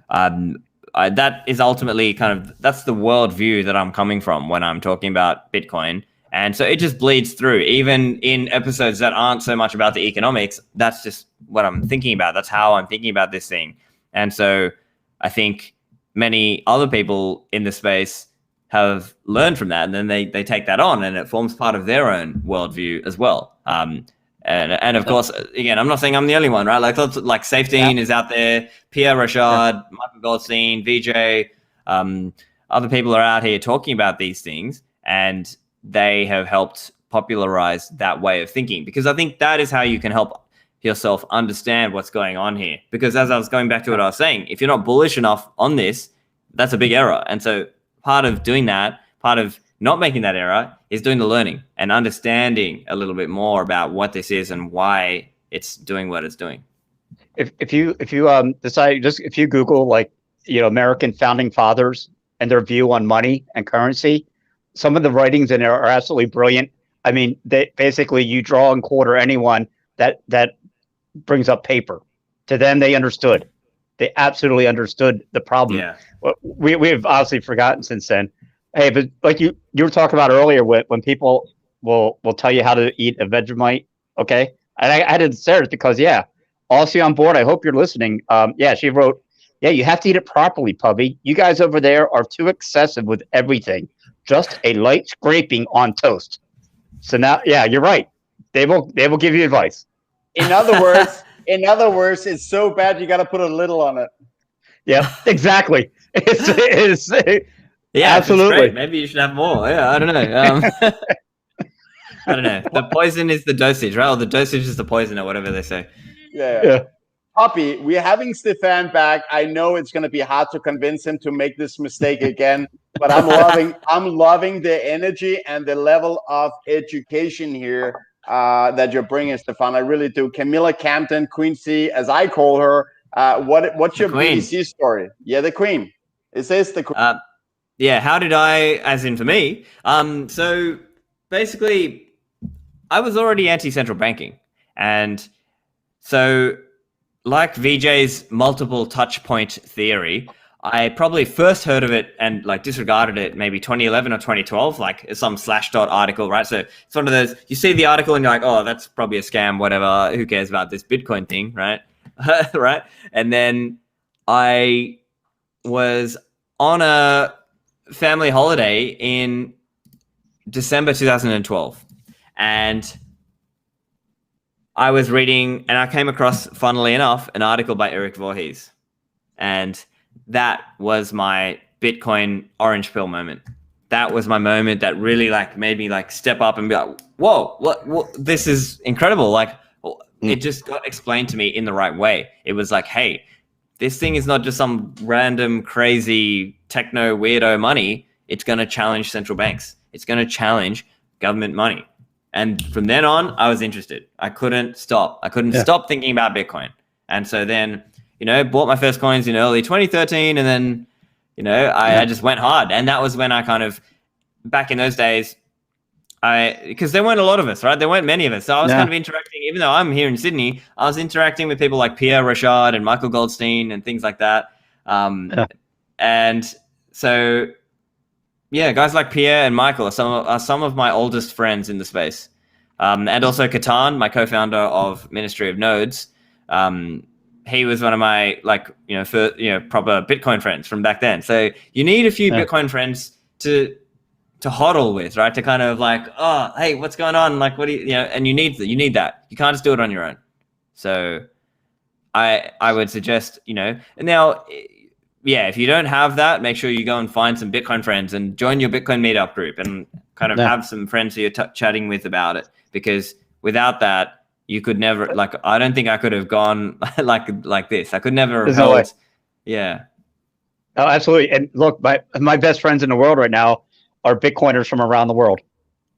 that is ultimately that's the worldview that I'm coming from when I'm talking about Bitcoin. And so it just bleeds through, even in episodes that aren't so much about the economics. That's just what I'm thinking about. That's how I'm thinking about this thing. And so I think many other people in the space have learned from that, and then they take that on, and it forms part of their own worldview as well. And of course, again, I'm not saying I'm the only one, right? Like Safety is out there, Pierre Rochard, Michael Goldstein, VJ, other people are out here talking about these things, and they have helped popularize that way of thinking, because I think that is how you can help yourself understand what's going on here. Because as I was going back to what I was saying, if you're not bullish enough on this, that's a big error. And so part of doing that, part of not making that error, is doing the learning and understanding a little bit more about what this is and why it's doing what it's doing. If you decide, just if you Google American founding fathers and their view on money and currency, some of the writings in there are absolutely brilliant. I mean, they basically, you draw and quarter anyone that brings up paper. To them, they understood. They absolutely understood the problem. Yeah. We've obviously forgotten since then. Hey, but like you were talking about earlier, when people will tell you how to eat a Vegemite, okay? And I didn't say it because, Aussie on board, I hope you're listening. She wrote, you have to eat it properly, Pubby. You guys over there are too excessive with everything. Just a light scraping on toast. So now, you're right. They will give you advice. In other words, it's so bad you got to put a little on it. Yeah, exactly. It's absolutely. Maybe you should have more. Yeah, I don't know. I don't know. The poison is the dosage, right? Or the dosage is the poison, or whatever they say. Yeah. Poppy, we're having Stephan back. I know it's going to be hard to convince him to make this mistake again, but I'm loving the energy and the level of education here that you're bringing, Stephan. I really do. Camilla Campton, Queen C, as I call her. What's your BTC story? Yeah, the Queen. It says the Queen. How did I, as in for me? So basically, I was already anti-central banking, and so, like VJ's multiple touch point theory, I probably first heard of it and disregarded it maybe 2011 or 2012, some Slashdot article, right? So it's one of those, you see the article and you're like, oh, that's probably a scam, whatever, who cares about this Bitcoin thing, right? Right? And then I was on a family holiday in December 2012, and I was reading, and I came across, funnily enough, an article by Eric Voorhees. And that was my Bitcoin orange pill moment. That was my moment that really made me step up and be like, whoa, what this is incredible. It just got explained to me in the right way. It was like, hey, this thing is not just some random, crazy, techno weirdo money. It's going to challenge central banks. It's going to challenge government money. And from then on, I was interested. I couldn't stop. I couldn't stop thinking about Bitcoin. And so then, bought my first coins in early 2013. And then, I just went hard. And that was when I back in those days, because there weren't a lot of us, right? There weren't many of us. So I was kind of interacting, even though I'm here in Sydney, I was interacting with people like Pierre Rochard and Michael Goldstein and things like that. And so, guys like Pierre and Michael are some of my oldest friends in the space. And also Catan, my co-founder of Ministry of Nodes. He was one of my proper Bitcoin friends from back then. So you need a few Bitcoin friends to hodl with, right? To kind of like, oh, hey, what's going on? Like, what do you know? And you need that. You can't just do it on your own. So I would suggest, now, yeah, if you don't have that, make sure you go and find some Bitcoin friends and join your Bitcoin meetup group and kind of have some friends who you're chatting with about it. Because without that, you could never, like, I don't think I could have gone like this. I could never have held, yeah. Oh, absolutely. And look, my best friends in the world right now are Bitcoiners from around the world.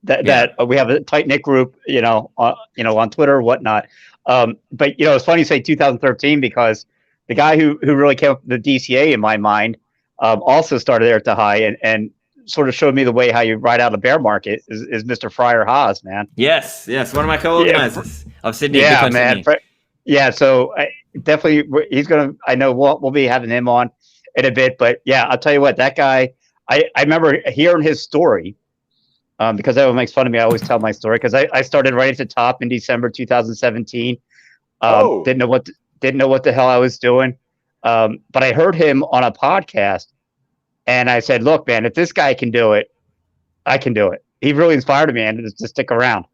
That we have a tight knit group, on Twitter or whatnot. But it's funny you say 2013 because the guy who really came up with the DCA in my mind also started there at the high and sort of showed me the way how you ride out a bear market is Mr. Fryer Haas, man. Yes, one of my co-organizers of Sydney. Yeah, Bitcoin man. Sydney. Yeah, so definitely he's gonna. I know we'll be having him on in a bit, but yeah, I'll tell you what, that guy. I remember hearing his story. Because everyone makes fun of me, I always tell my story because I started right at the top in December 2017. Didn't know what the hell I was doing, but I heard him on a podcast, and I said, "Look, man, if this guy can do it, I can do it." He really inspired me, and to stick around.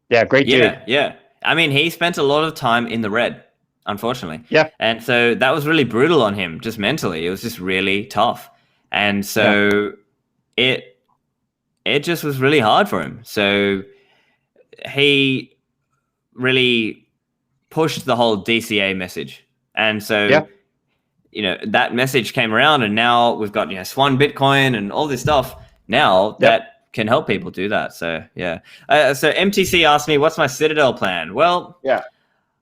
Yeah, great dude. Yeah. I mean, he spent a lot of time in the red, unfortunately. Yeah, and so that was really brutal on him, just mentally. It was just really tough, and so it just was really hard for him. So he really pushed the whole DCA message. And so, that message came around and now we've got, Swan Bitcoin and all this stuff now that can help people do that. So, yeah. So MTC asked me, what's my Citadel plan? Well,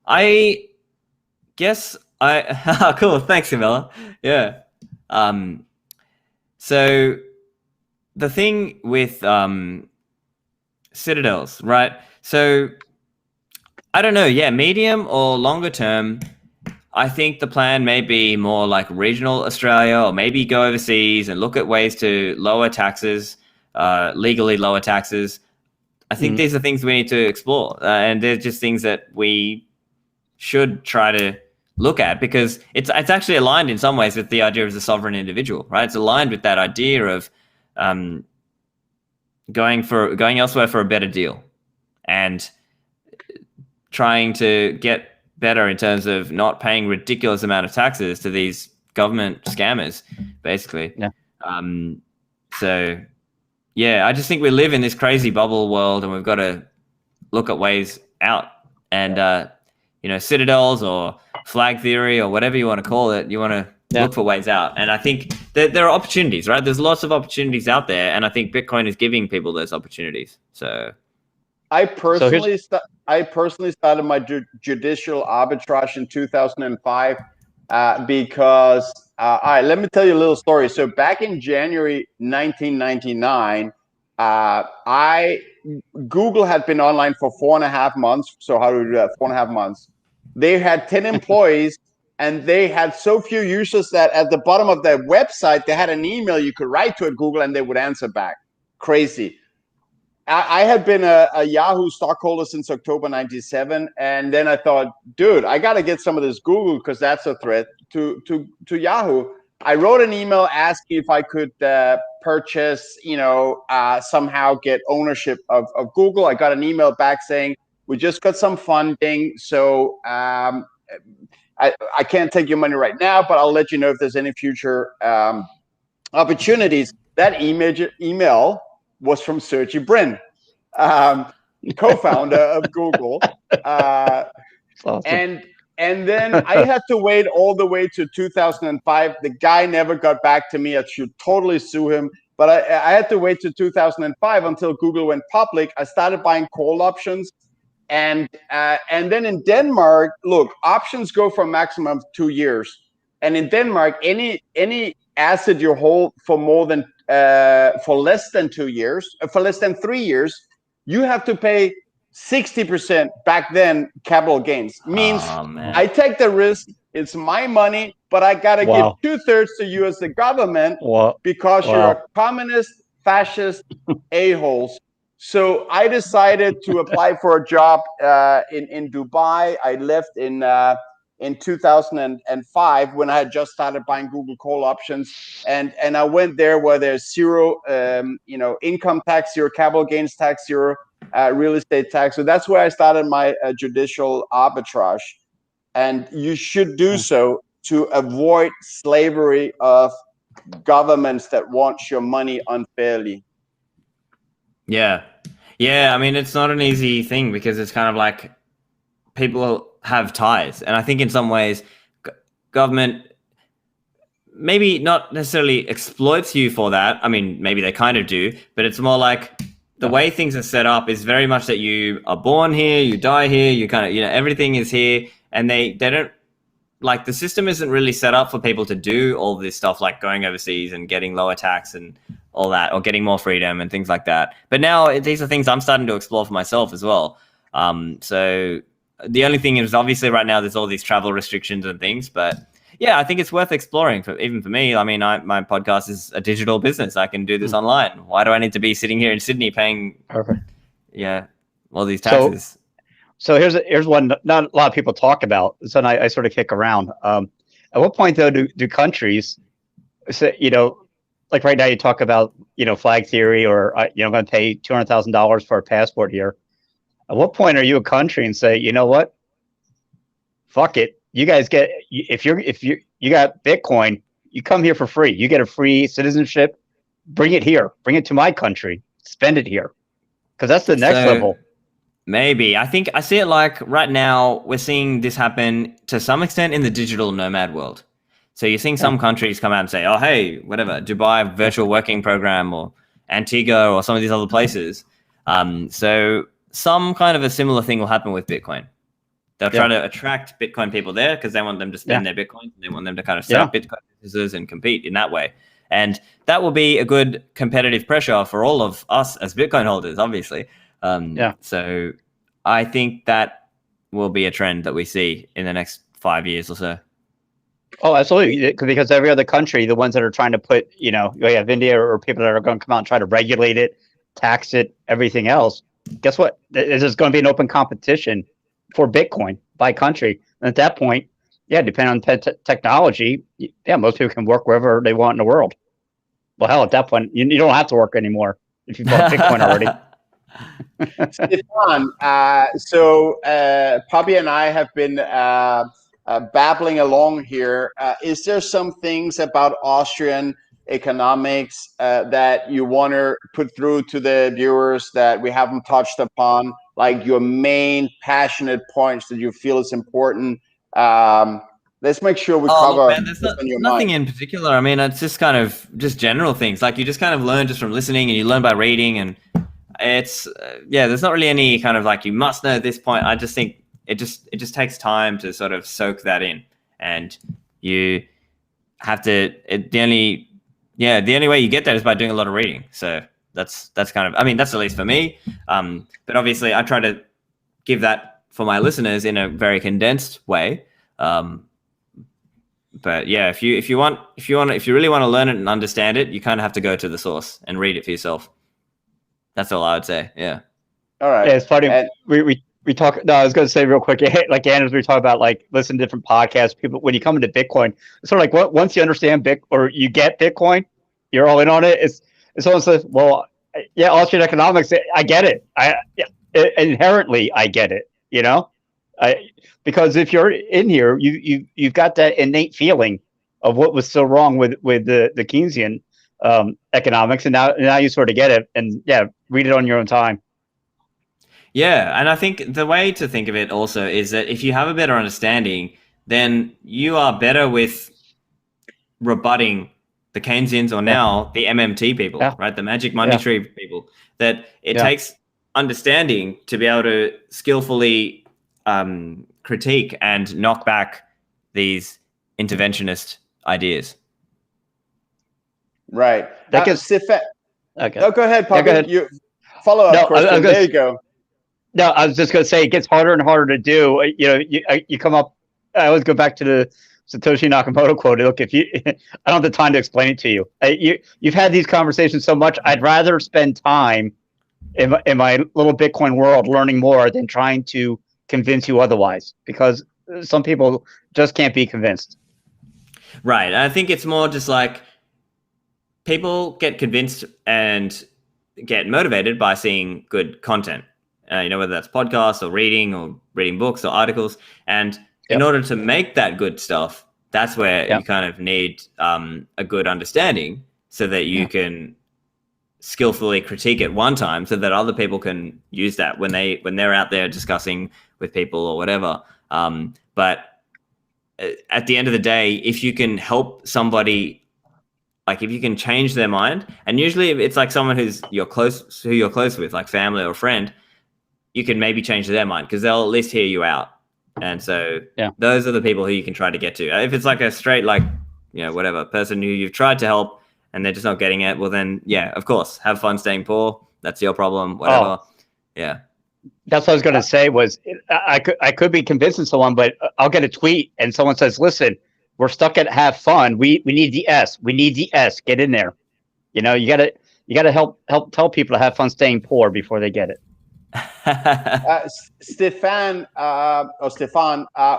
I guess cool. Thanks, Camilla. Yeah. So the thing with Citadels, right? So I don't know. Yeah, medium or longer term, I think the plan may be more like regional Australia, or maybe go overseas and look at ways to lower taxes, legally lower taxes. I think these are things we need to explore, and they're just things that we should try to look at because it's actually aligned in some ways with the idea of the sovereign individual, right? It's aligned with that idea of going elsewhere for a better deal and trying to get better in terms of not paying ridiculous amount of taxes to these government scammers, basically. Yeah. So, yeah, I just think we live in this crazy bubble world and we've got to look at ways out. And, Citadels or flag theory or whatever you want to call it, you want to look for ways out. And I think that there are opportunities, right? There's lots of opportunities out there. And I think Bitcoin is giving people those opportunities. So I personally started my judicial arbitrage in 2005 because, all right, let me tell you a little story. So back in January 1999, Google had been online for 4.5 months. So how do we do that? 4.5 months. They had 10 employees and they had so few users that at the bottom of their website, they had an email you could write to at Google and they would answer back. Crazy. I had been a Yahoo stockholder since October 97. And then I thought, dude, I got to get some of this Google because that's a threat to Yahoo. I wrote an email asking if I could purchase, somehow get ownership of Google. I got an email back saying, we just got some funding. So I can't take your money right now, but I'll let you know if there's any future opportunities. That email was from Sergey Brin, co-founder of Google. Awesome. And then I had to wait all the way to 2005. The guy never got back to me. I should totally sue him. But I had to wait to 2005 until Google went public. I started buying call options. And then in Denmark, look, options go for a maximum of 2 years. And in Denmark, any asset you hold for less than 2 years, for less than 3 years, you have to pay 60% back then capital gains. Means I take the risk. It's my money, but I got to give 2/3 to you as the government because you're a communist, fascist, a-holes. So I decided to apply for a job in Dubai. I left in 2005 when I had just started buying Google call options, and I went there where there's zero, income tax, zero capital gains tax, zero real estate tax. So that's where I started my judicial arbitrage, and you should do so to avoid slavery of governments that want your money unfairly. Yeah. Yeah, I mean, it's not an easy thing because it's kind of like people have ties. And I think in some ways, government maybe not necessarily exploits you for that. I mean, maybe they kind of do, but it's more like the way things are set up is very much that you are born here, you die here, you kind of, everything is here. And they don't, like, the system isn't really set up for people to do all this stuff like going overseas and getting lower tax and all that, or getting more freedom and things like that. But now these are things I'm starting to explore for myself as well. So the only thing is, obviously right now there's all these travel restrictions and things, but yeah, I think it's worth exploring even for me. I mean, my podcast is a digital business. I can do this online. Why do I need to be sitting here in Sydney paying all these taxes? So here's one not a lot of people talk about. So I sort of kick around. At what point though do countries say, like right now you talk about flag theory, or I'm going to pay $200,000 for a passport here. At what point are you a country and say, you know what, fuck it, you guys get, if you got Bitcoin, you come here for free, you get a free citizenship, bring it here, bring it to my country, spend it here, because that's the next level. Maybe. I think I see it like right now we're seeing this happen to some extent in the digital nomad world. So you're seeing some countries come out and say, oh, hey, whatever, Dubai virtual working program, or Antigua, or some of these other places. So some kind of a similar thing will happen with Bitcoin. They'll try to attract Bitcoin people there because they want them to spend their Bitcoin, and they want them to kind of set up Bitcoin businesses and compete in that way. And that will be a good competitive pressure for all of us as Bitcoin holders, obviously. So I think that will be a trend that we see in the next 5 years or so. Oh, absolutely. Because every other country, the ones that are trying to put, you have India or people that are going to come out and try to regulate it, tax it, everything else. Guess what? There's going to be an open competition for Bitcoin by country. And at that point, depending on technology, most people can work wherever they want in the world. Well, hell, at that point, you don't have to work anymore if you bought Bitcoin already. Stephan, Pubby and I have been babbling along here. Is there some things about Austrian economics that you want to put through to the viewers that we haven't touched upon, like your main passionate points that you feel is important? Let's make sure we cover. Look, man, there's nothing in particular. I mean, it's just kind of just general things. Like you just kind of learn just from listening, and you learn by reading, and it's there's not really any kind of like you must know at this point. I just think it just takes time to sort of soak that in, and you have to. The only way you get that is by doing a lot of reading. So that's kind of, I mean, that's at least for me. But obviously, I try to give that for my listeners in a very condensed way. But yeah, if you really want to learn it and understand it, you kind of have to go to the source and read it for yourself. That's all I would say. Yeah. All right. Yeah, it's funny. We talk. No, I was going to say real quick. Like Anders, we talk about like listen to different podcasts. People, when you come into Bitcoin, it's sort of like once you understand or you get Bitcoin, you're all in on it. It's almost like, well, Austrian economics, I get it. Inherently I get it. Because if you're in here, you've got that innate feeling of what was so wrong with the Keynesian economics, and now you sort of get it, and read it on your own time. Yeah, and I think the way to think of it also is that if you have a better understanding, then you are better with rebutting the Keynesians, or now the MMT people, right? The magic money tree people. That it takes understanding to be able to skillfully critique and knock back these interventionist ideas. Right. Okay. Oh, go ahead, Pubby. Go ahead. You follow up question. There you go. No, I was just going to say it gets harder and harder to do. You come up. I always go back to the Satoshi Nakamoto quote. Look, I don't have the time to explain it to you. You've had these conversations so much. I'd rather spend time in my little Bitcoin world, learning more than trying to convince you otherwise, because some people just can't be convinced. Right. I think it's more just like people get convinced and get motivated by seeing good content. Whether that's podcasts or reading books or articles. And in order to make that good stuff, that's where you kind of need a good understanding so that you can skillfully critique it one time so that other people can use that when they're out there discussing with people or whatever. But at the end of the day, if you can help somebody, like if you can change their mind, and usually it's like someone who you're close with, like family or friend, you can maybe change their mind because they'll at least hear you out. And so those are the people who you can try to get to. If it's like a straight, like, whatever person who you've tried to help and they're just not getting it, well then, of course, have fun staying poor. That's your problem, whatever. Yeah. That's what I was going to say was I could be convincing someone, but I'll get a tweet and someone says, listen, we're stuck at have fun. We need the S. We need the S. Get in there. You gotta help tell people to have fun staying poor before they get it. Stephan,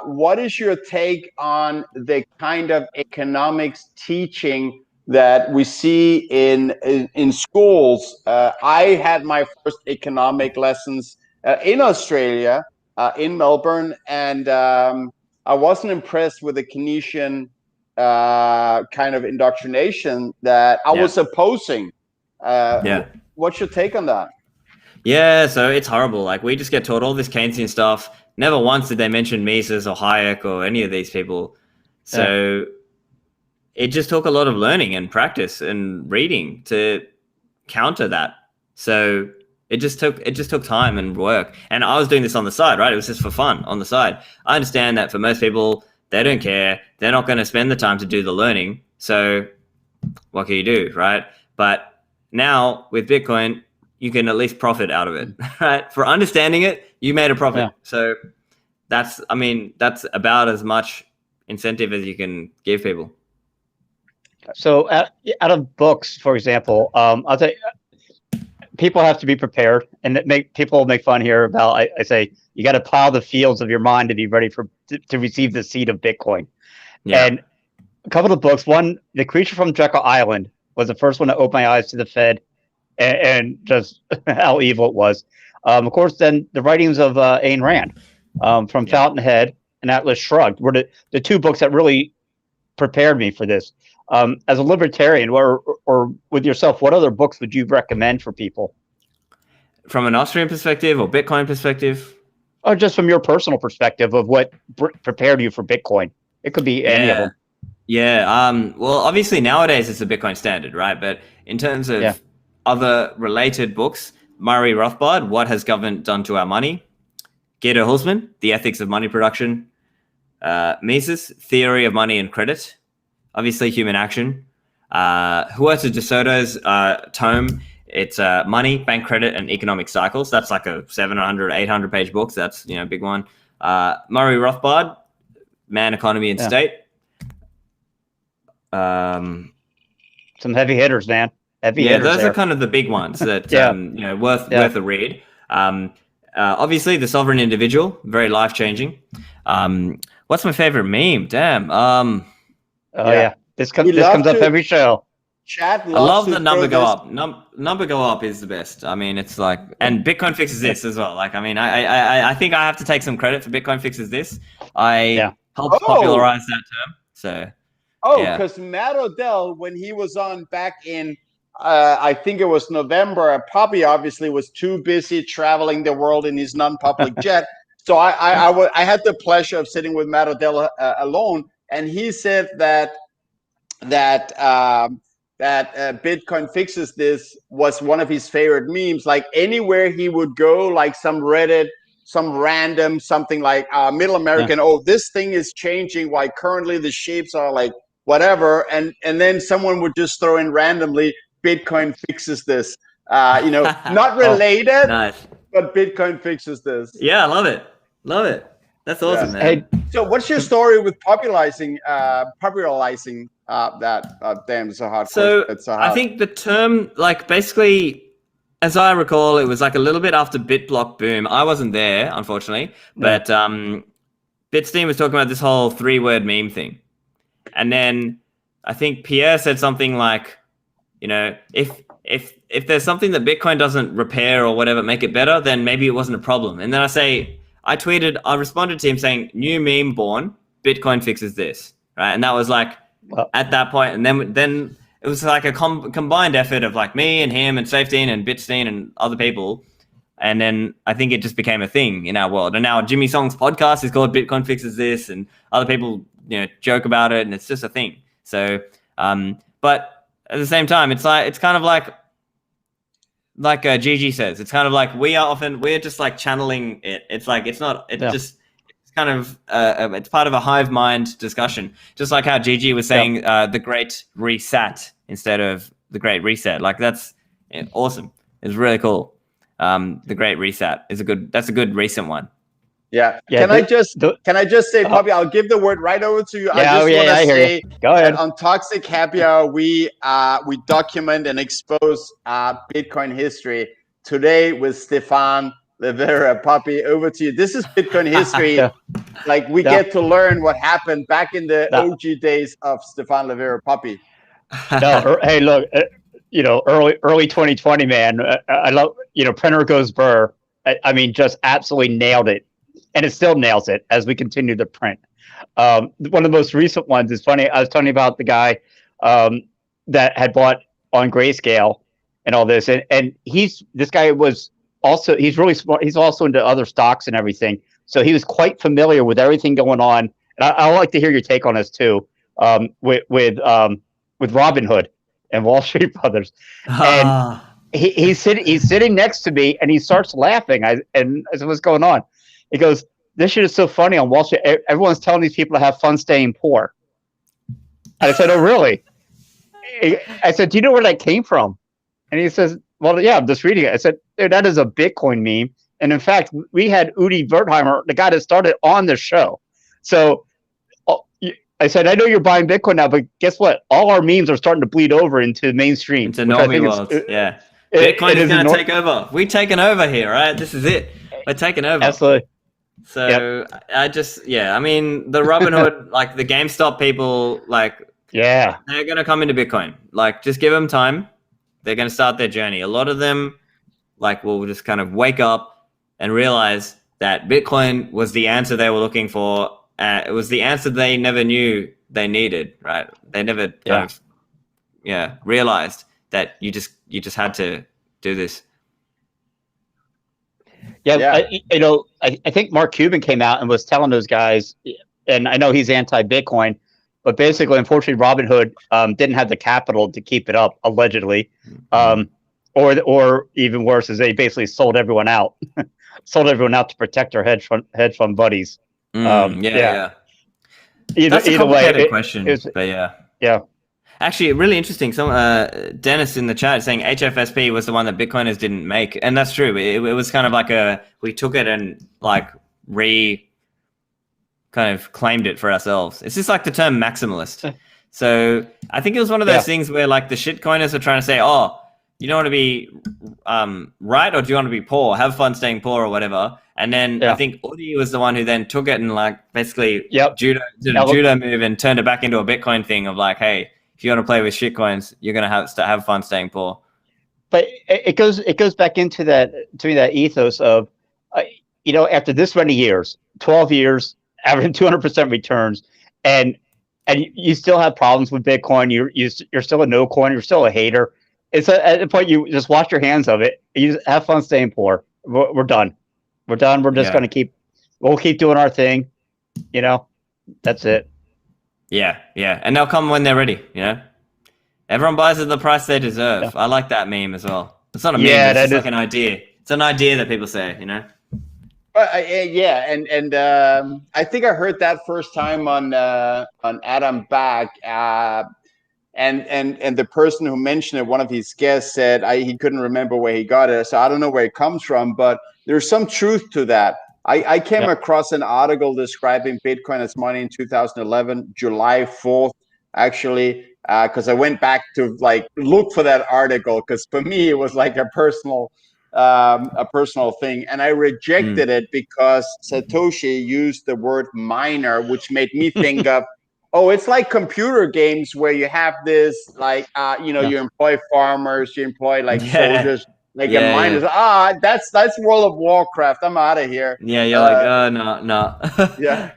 what is your take on the kind of economics teaching that we see in schools? I had my first economic lessons in Australia, in Melbourne, and I wasn't impressed with the Keynesian kind of indoctrination that I was opposing. What's your take on that? Yeah, so it's horrible. Like, we just get taught all this Keynesian stuff. Never once did they mention Mises or Hayek or any of these people. So it just took a lot of learning and practice and reading to counter that. So it just took time and work. And I was doing this on the side, right? It was just for fun on the side. I understand that for most people, they don't care. They're not going to spend the time to do the learning. So what can you do, right? But now with Bitcoin, you can at least profit out of it, right? For understanding it, you made a profit. So that's about as much incentive as you can give people. So out of books, for example, I'll tell you, people have to be prepared, and people make fun here about, I say, you got to plow the fields of your mind to be ready to receive the seed of Bitcoin. And a couple of books, one, The Creature from Jekyll Island, was the first one to open my eyes to the Fed and just how evil it was. Of course, then the writings of Ayn Rand, from Fountainhead and Atlas Shrugged, were the two books that really prepared me for this. As a libertarian, or with yourself, what other books would you recommend for people? From an Austrian perspective or Bitcoin perspective? Or just from your personal perspective of what prepared you for Bitcoin? It could be any of them. Yeah. Well, obviously nowadays it's the Bitcoin standard, right? But in terms of other related books, Murray Rothbard, What Has Government Done to Our Money? Guido Hülsmann, The Ethics of Money Production. Mises, Theory of Money and Credit. Obviously, Human Action. Huerta de Soto's tome, it's Money, Bank Credit, and Economic Cycles. That's like a 700, 800 page book. So that's a big one. Murray Rothbard, Man, Economy, and State. Some heavy hitters, man. Those are kind of the big ones that worth a read. Obviously, The Sovereign Individual, very life changing. What's my favorite meme? Damn. This comes up every show. Chat I love the number go up. Number go up is the best. I mean, it's like, and Bitcoin fixes this as well. Like, I mean, I think I have to take some credit for Bitcoin fixes this. I helped popularize that term. So. Because Matt Odell, when he was on back in, I think it was November, Pubby obviously was too busy traveling the world in his non-public jet. So I had the pleasure of sitting with Matt Odell alone, and he said that Bitcoin fixes this was one of his favorite memes. Like anywhere he would go, like some Reddit, some random something like Middle American. This thing is changing. Why currently the shapes are like whatever, and then someone would just throw in randomly, Bitcoin fixes this. Not related, nice. But Bitcoin fixes this. Yeah, I love it. That's awesome, man. Hey, so what's your story with popularizing that? Damn, it's a hard. So I think the term, like, basically, as I recall, it was like a little bit after BitBlock boom. I wasn't there, unfortunately, but Bitstein was talking about this whole 3-word meme thing. And then I think Pierre said something like, if there's something that Bitcoin doesn't repair or whatever, make it better, then maybe it wasn't a problem. And then I responded to him saying, new meme born, Bitcoin fixes this, right? And that was like at that point, and then it was like a combined effort of like me and him and Safety and Bitstein and other people. And then I think it just became a thing in our world. And now Jimmy Song's podcast is called Bitcoin Fixes This, and other people, joke about it, and it's just a thing. So, but at the same time, it's kind of like Gigi says, it's kind of like we're just like channeling it. It's like, it's kind of, it's part of a hive mind discussion. Just like how Gigi was saying, the Great Reset instead of the Great Reset. Like that's awesome. It's really cool. The Great Reset is that's a good recent one. Yeah. Can I just say, Pubby, I'll give the word right over to you. I just want to say, go ahead. On Toxic Happy Hour, we document and expose Bitcoin history. Today with Stephan Livera. Pubby, over to you. This is Bitcoin history. Like we get to learn what happened back in the OG days of Stephan Livera. Pubby. Hey, look, early 2020, man. I love, printer goes burr. I mean, just absolutely nailed it. And it still nails it as we continue to print. One of the most recent ones is funny. I was telling you about the guy that had bought on Grayscale and all this. And he's really smart. He's also into other stocks and everything. So he was quite familiar with everything going on. And I like to hear your take on this too, with Robinhood and Wall Street Brothers. And he's sitting next to me and he starts laughing. I said, what's going on? He goes, this shit is so funny on Wall Street. Everyone's telling these people to have fun staying poor. And I said, oh, really? I said, do you know where that came from? And he says, well, yeah, I'm just reading it. I said, dude, that is a Bitcoin meme. And in fact, we had Udi Wertheimer, the guy that started on the show. So I said, I know you're buying Bitcoin now, but guess what? All our memes are starting to bleed over into mainstream. Into normie world. Yeah. Bitcoin is going to take over. We're taking over here, right? This is it. We're taking over. Absolutely. So I mean, the Robinhood, like the GameStop people, like, they're going to come into Bitcoin. Like, just give them time. They're going to start their journey. A lot of them, like, will just kind of wake up and realize that Bitcoin was the answer they were looking for. It was the answer they never knew they needed, right? They never realized that you just had to do this. I think Mark Cuban came out and was telling those guys, and I know he's anti-Bitcoin, but basically, unfortunately, Robinhood didn't have the capital to keep it up, allegedly, or even worse, is they basically sold everyone out, to protect their hedge fund buddies. That's a complicated question, but yeah. Actually, really interesting. Some Dennis in the chat is saying HFSP was the one that Bitcoiners didn't make, and that's true. It was kind of like we took it and like kind of claimed it for ourselves. It's just like the term maximalist. So I think it was one of those things where like the shitcoiners are trying to say, oh, you don't want to be right, or do you want to be poor? Have fun staying poor or whatever. And then I think Udi was the one who then took it and like basically did a judo move and turned it back into a Bitcoin thing of like, hey, if you want to play with shitcoins, you're going to have fun staying poor. But it goes back into that ethos of, after this many years, 12 years, averaging 200% returns, and you still have problems with Bitcoin. You're still a no coin. You're still a hater. It's at the point you just wash your hands of it. You just have fun staying poor. We're done. We're done. We're just going to we'll keep doing our thing. That's it. Yeah. And they'll come when they're ready, Everyone buys at the price they deserve. Yeah. I like that meme as well. It's not a meme, it's just like an idea. It's an idea that people say, And I think I heard that first time on Adam Back, and the person who mentioned it, one of his guests said he couldn't remember where he got it. So I don't know where it comes from, but there's some truth to that. I came across an article describing Bitcoin as money in 2011, July 4th, actually. because I went back to like look for that article, because for me it was like a personal thing, and I rejected it because Satoshi used the word miner, which made me think of, oh, it's like computer games where you have this like you employ farmers, you employ like soldiers, like a miners. That's World of Warcraft. I'm out of here. Yeah, you're like, oh no. Yeah.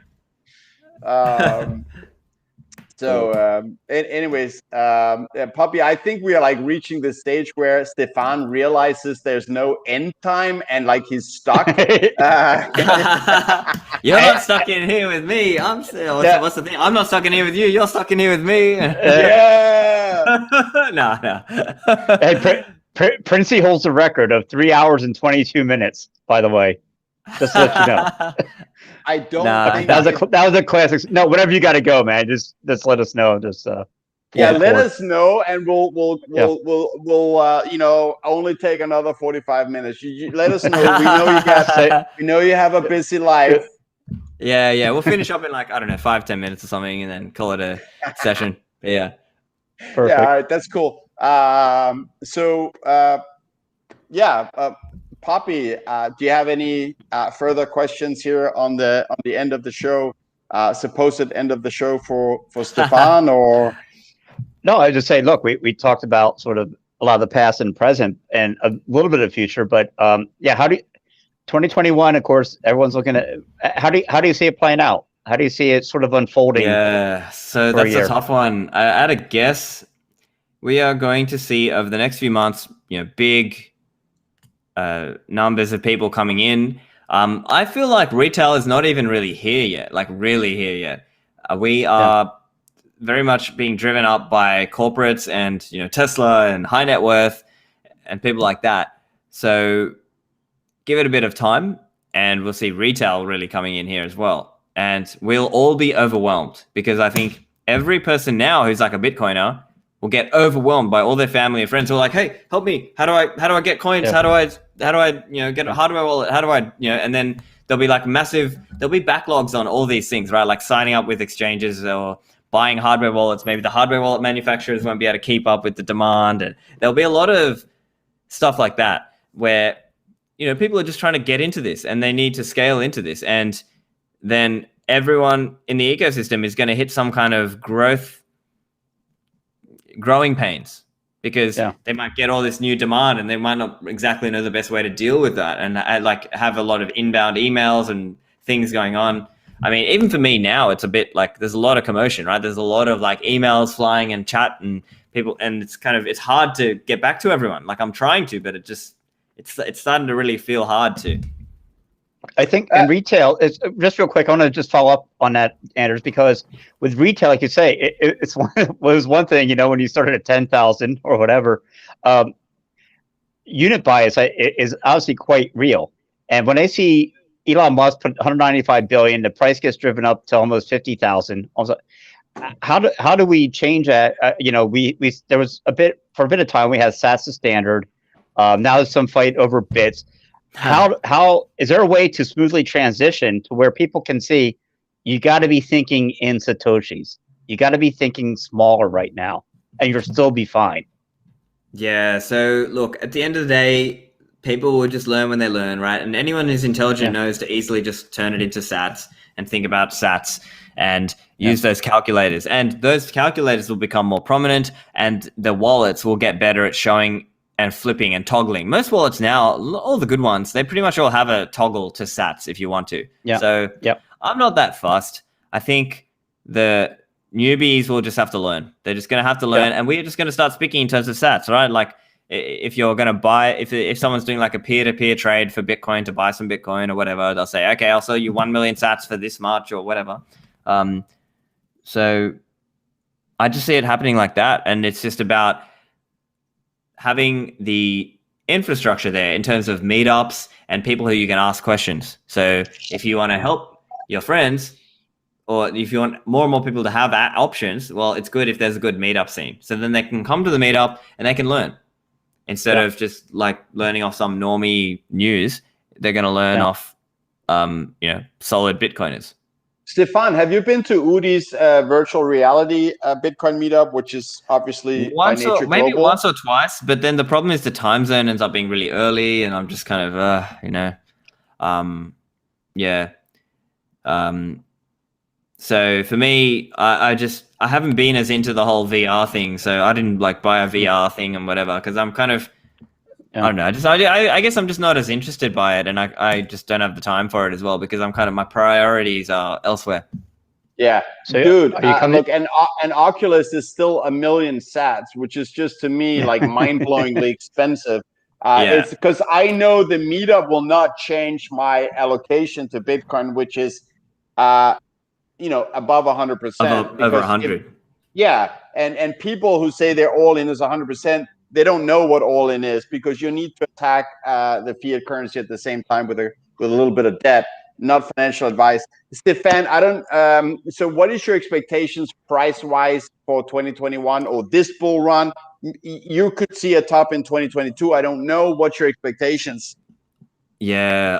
Anyways, Puppy, I think we are like reaching the stage where Stephan realizes there's no end time and like he's stuck. You're not stuck in here with me. I'm still. What's the thing? I'm not stuck in here with you. You're stuck in here with me. No. Hey, Princey holds the record of 3 hours and 22 minutes. By the way, just to let you know. I don't think that was a classic. No, whatever you got to go, man. Just let us know. Just let us know, and we'll only take another 45 minutes. You let us know. We know you have a busy life. Yeah. We'll finish up in like, I don't know, 5-10 minutes or something, and then call it a session. Yeah. Perfect. Yeah, all right, that's cool. Poppy, do you have any further questions here on the end of the show, supposed end of the show for Stephan, or? No, I just say, look, we talked about sort of a lot of the past and present and a little bit of the future, but how do you, 2021, of course, everyone's looking at, how do you see it playing out? How do you see it sort of unfolding? Yeah, so that's a tough one. At a guess, we are going to see over the next few months, big numbers of people coming in. I feel like retail is not even really here yet, like really here yet. We are very much being driven up by corporates and Tesla and high net worth and people like that. So give it a bit of time and we'll see retail really coming in here as well. And we'll all be overwhelmed because I think every person now who's like a Bitcoiner will get overwhelmed by all their family and friends who are like, hey, help me. How do I get coins? How do I get a hardware wallet? How do I, and then there'll be backlogs on all these things, right? Like signing up with exchanges or buying hardware wallets. Maybe the hardware wallet manufacturers won't be able to keep up with the demand. And there'll be a lot of stuff like that where, people are just trying to get into this and they need to scale into this. And then everyone in the ecosystem is going to hit some kind of growing pains because they might get all this new demand and they might not exactly know the best way to deal with that and have a lot of inbound emails and things going on. I mean, even for me now, it's a bit like there's a lot of commotion, right? There's a lot of like emails flying and chat and people, and it's hard to get back to everyone. Like I'm trying to, but it's starting to really feel hard to. I think in retail, it's just real quick. I want to just follow up on that, Anders, because with retail, like you say, it was one thing, when you started at 10,000 or whatever, unit bias is obviously quite real. And when I see Elon Musk put 195 billion, the price gets driven up to almost 50,000. How do we change that? There was for a bit of time we had SATS as standard. Now there's some fight over bits. How is there a way to smoothly transition to where people can see you got to be thinking in Satoshis, you got to be thinking smaller right now, and you'll still be fine? Yeah. So look, at the end of the day, people will just learn when they learn, right? And anyone who's intelligent knows to easily just turn it into sats and think about sats and use those calculators. And those calculators will become more prominent and the wallets will get better at showing and flipping and toggling. Most wallets now, all the good ones, they pretty much all have a toggle to sats if you want to. So I'm not that fussed. I think the newbies will just have to learn. They're just going to have to learn. And we're just going to start speaking in terms of sats, right? Like if you're going to buy, if someone's doing like a peer-to-peer trade for Bitcoin to buy some Bitcoin or whatever, they'll say, okay, I'll sell you 1 million sats for this much or whatever. So I just see it happening like that. And it's just about having the infrastructure there in terms of meetups and people who you can ask questions. So if you want to help your friends or if you want more and more people to have options, well, it's good if there's a good meetup scene. So then they can come to the meetup and they can learn instead of just like learning off some normie news. They're going to learn off, solid Bitcoiners. Stefan, have you been to Udi's virtual reality Bitcoin meetup, which is obviously by nature maybe global? once or twice, but then the problem is the time zone ends up being really early, and I'm just kind of yeah. So for me, I haven't been as into the whole VR thing, so I didn't like buy a VR thing and whatever because I'm kind of I don't know. I guess I'm just not as interested by it, and I just don't have the time for it as well because I'm kind of my priorities are elsewhere. Yeah, So, dude, are you coming? look, and Oculus is still 1,000,000 sats, which is just to me like mind-blowingly expensive. It's because I know the meetup will not change my allocation to Bitcoin, which is, above 100%. Over 100. Yeah, and people who say they're all in is 100%. They don't know what all in is because you need to attack the fiat currency at the same time with a little bit of debt. Not financial advice, Stefan. I don't. So, what is your expectations price wise for 2021 or this bull run? You could see a top in 2022. I don't know. What's your expectations? Yeah.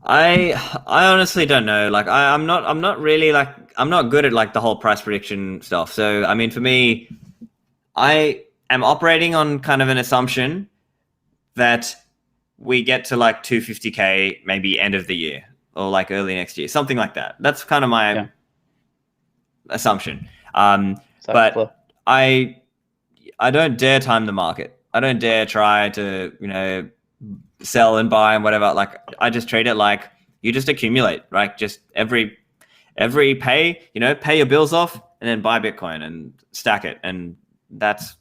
I honestly don't know. Like I'm not really like I'm not good at like the whole price prediction stuff. So I mean for me, I am operating on kind of an assumption that we get to like 250K maybe end of the year or like early next year, something like that. That's kind of my assumption. But I don't dare time the market. I don't dare try to sell and buy and whatever. Like I just treat it like you just accumulate, right? Just every pay your bills off and then buy Bitcoin and stack it, and that's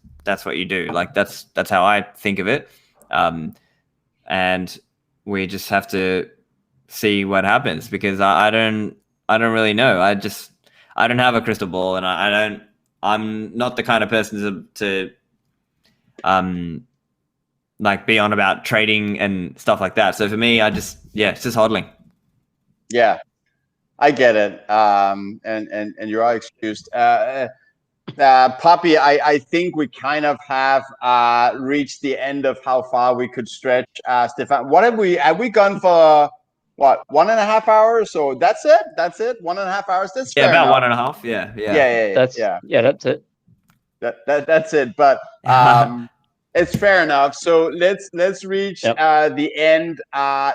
what you do. Like that's how I think of it. And we just have to see what happens because I don't really know. I don't have a crystal ball, and I'm not the kind of person to like be on about trading and stuff like that. So for me, it's just hodling. Yeah, I get it. And you are excused. Pubby, I think we kind of have reached the end of how far we could stretch. Stefan, what have we gone for? What, 1.5 hours? So that's it. 1.5 hours. That's fair about enough. 1.5. Yeah. That's it. That's it. But it's fair enough. So let's reach the end.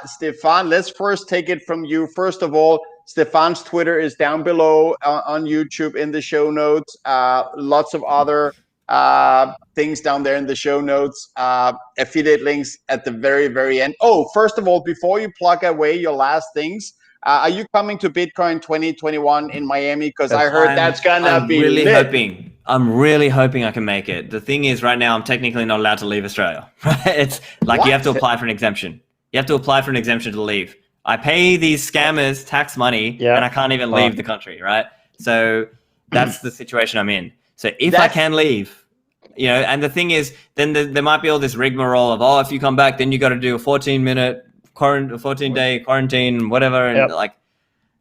Stefan, let's first take it from you. First of all, Stefan's Twitter is down below on YouTube in the show notes. Lots of other things down there in the show notes. Affiliate links at the very, very end. Oh, first of all, before you plug away your last things, are you coming to Bitcoin 2021 in Miami? Because I heard that's gonna be really lit. I'm really hoping I can make it. The thing is, right now I'm technically not allowed to leave Australia. Right? It's like you have to apply for an exemption. You have to apply for an exemption to leave. I pay these scammers tax money, and I can't even leave the country. Right? So that's the situation I'm in. So if I can leave, and the thing is, then there might be all this rigmarole of if you come back, then you got to do a 14-day quarantine, whatever, and like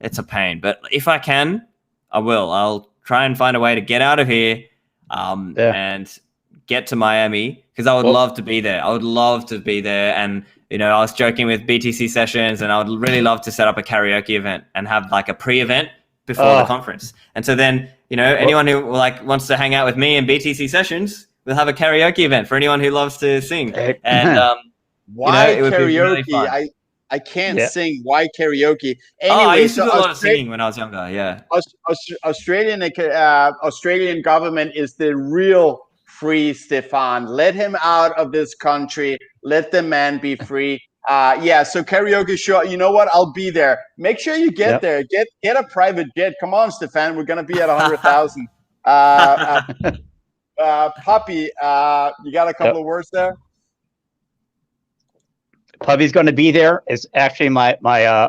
it's a pain. But if I can, I will. I'll try and find a way to get out of here and get to Miami because I would love to be there. I would love to be there. And, I was joking with BTC sessions and I would really love to set up a karaoke event and have like a pre-event before the conference. And so then, anyone who like wants to hang out with me in BTC sessions, we'll have a karaoke event for anyone who loves to sing. And why it would karaoke? be really fun. I can't sing. Why karaoke? Anyway, I used to do a lot of singing when I was younger. Yeah. Australian government is the real free Stefan. Let him out of this country. Let the man be free. So karaoke, sure. You know what? I'll be there. Make sure you get there. Get a private jet. Come on, Stefan. We're gonna be at 100,000. Pubby, you got a couple of words there? Pubby's going to be there. It's actually my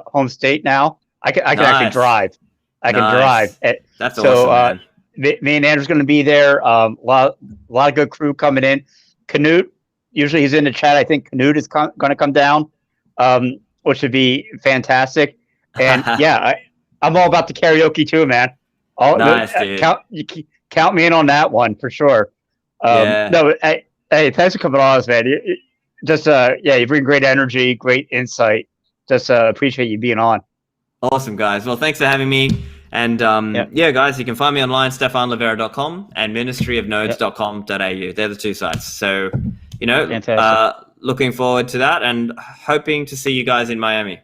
home state now. I can actually drive. I can drive. That's awesome, man. Me and Andrew's going to be there. A lot of good crew coming in. Canute, usually he's in the chat. I think Canute is going to come down, which would be fantastic. And I'm all about the karaoke too, man. Dude. Count me in on that one for sure. No, hey, thanks for coming on, man. You bring great energy, great insight. Just appreciate you being on. Awesome, guys. Well, thanks for having me. And yeah, guys, you can find me online, stephanlivera.com and ministryofnodes.com.au. They're the two sites. So, you know, looking forward to that and hoping to see you guys in Miami.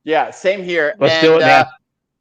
Yeah, same here. Let's do it, man.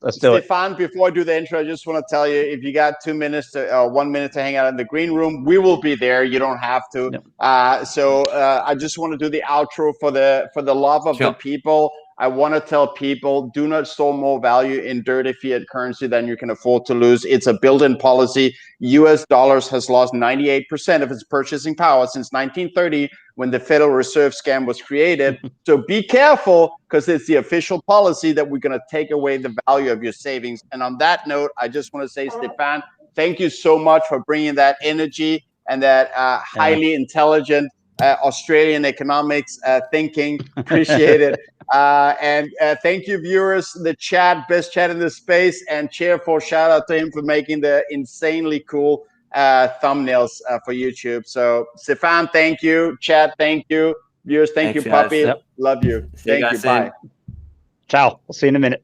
Let's do it. Stephan, before I do the intro, I just want to tell you, if you got 2 minutes to 1 minute to hang out in the green room, we will be there. You don't have to. Yep. So I just want to do the outro for the love of the people. I want to tell people, do not store more value in dirty fiat currency than you can afford to lose. It's a built-in policy. US dollars has lost 98% of its purchasing power since 1930, when the Federal Reserve scam was created. So be careful, because it's the official policy that we're going to take away the value of your savings. And on that note, I just want to say, Stephan, thank you so much for bringing that energy and that highly intelligent Australian economics thinking. Appreciate it. And thank you, viewers. The chat, best chat in the space, and Chairforce, shout out to him for making the insanely cool thumbnails for YouTube. So Stephan, thank you. Chat, thank you. Viewers, thank you, Puppy. Yep. Love you. Thank you. Bye. Ciao. We'll see you in a minute.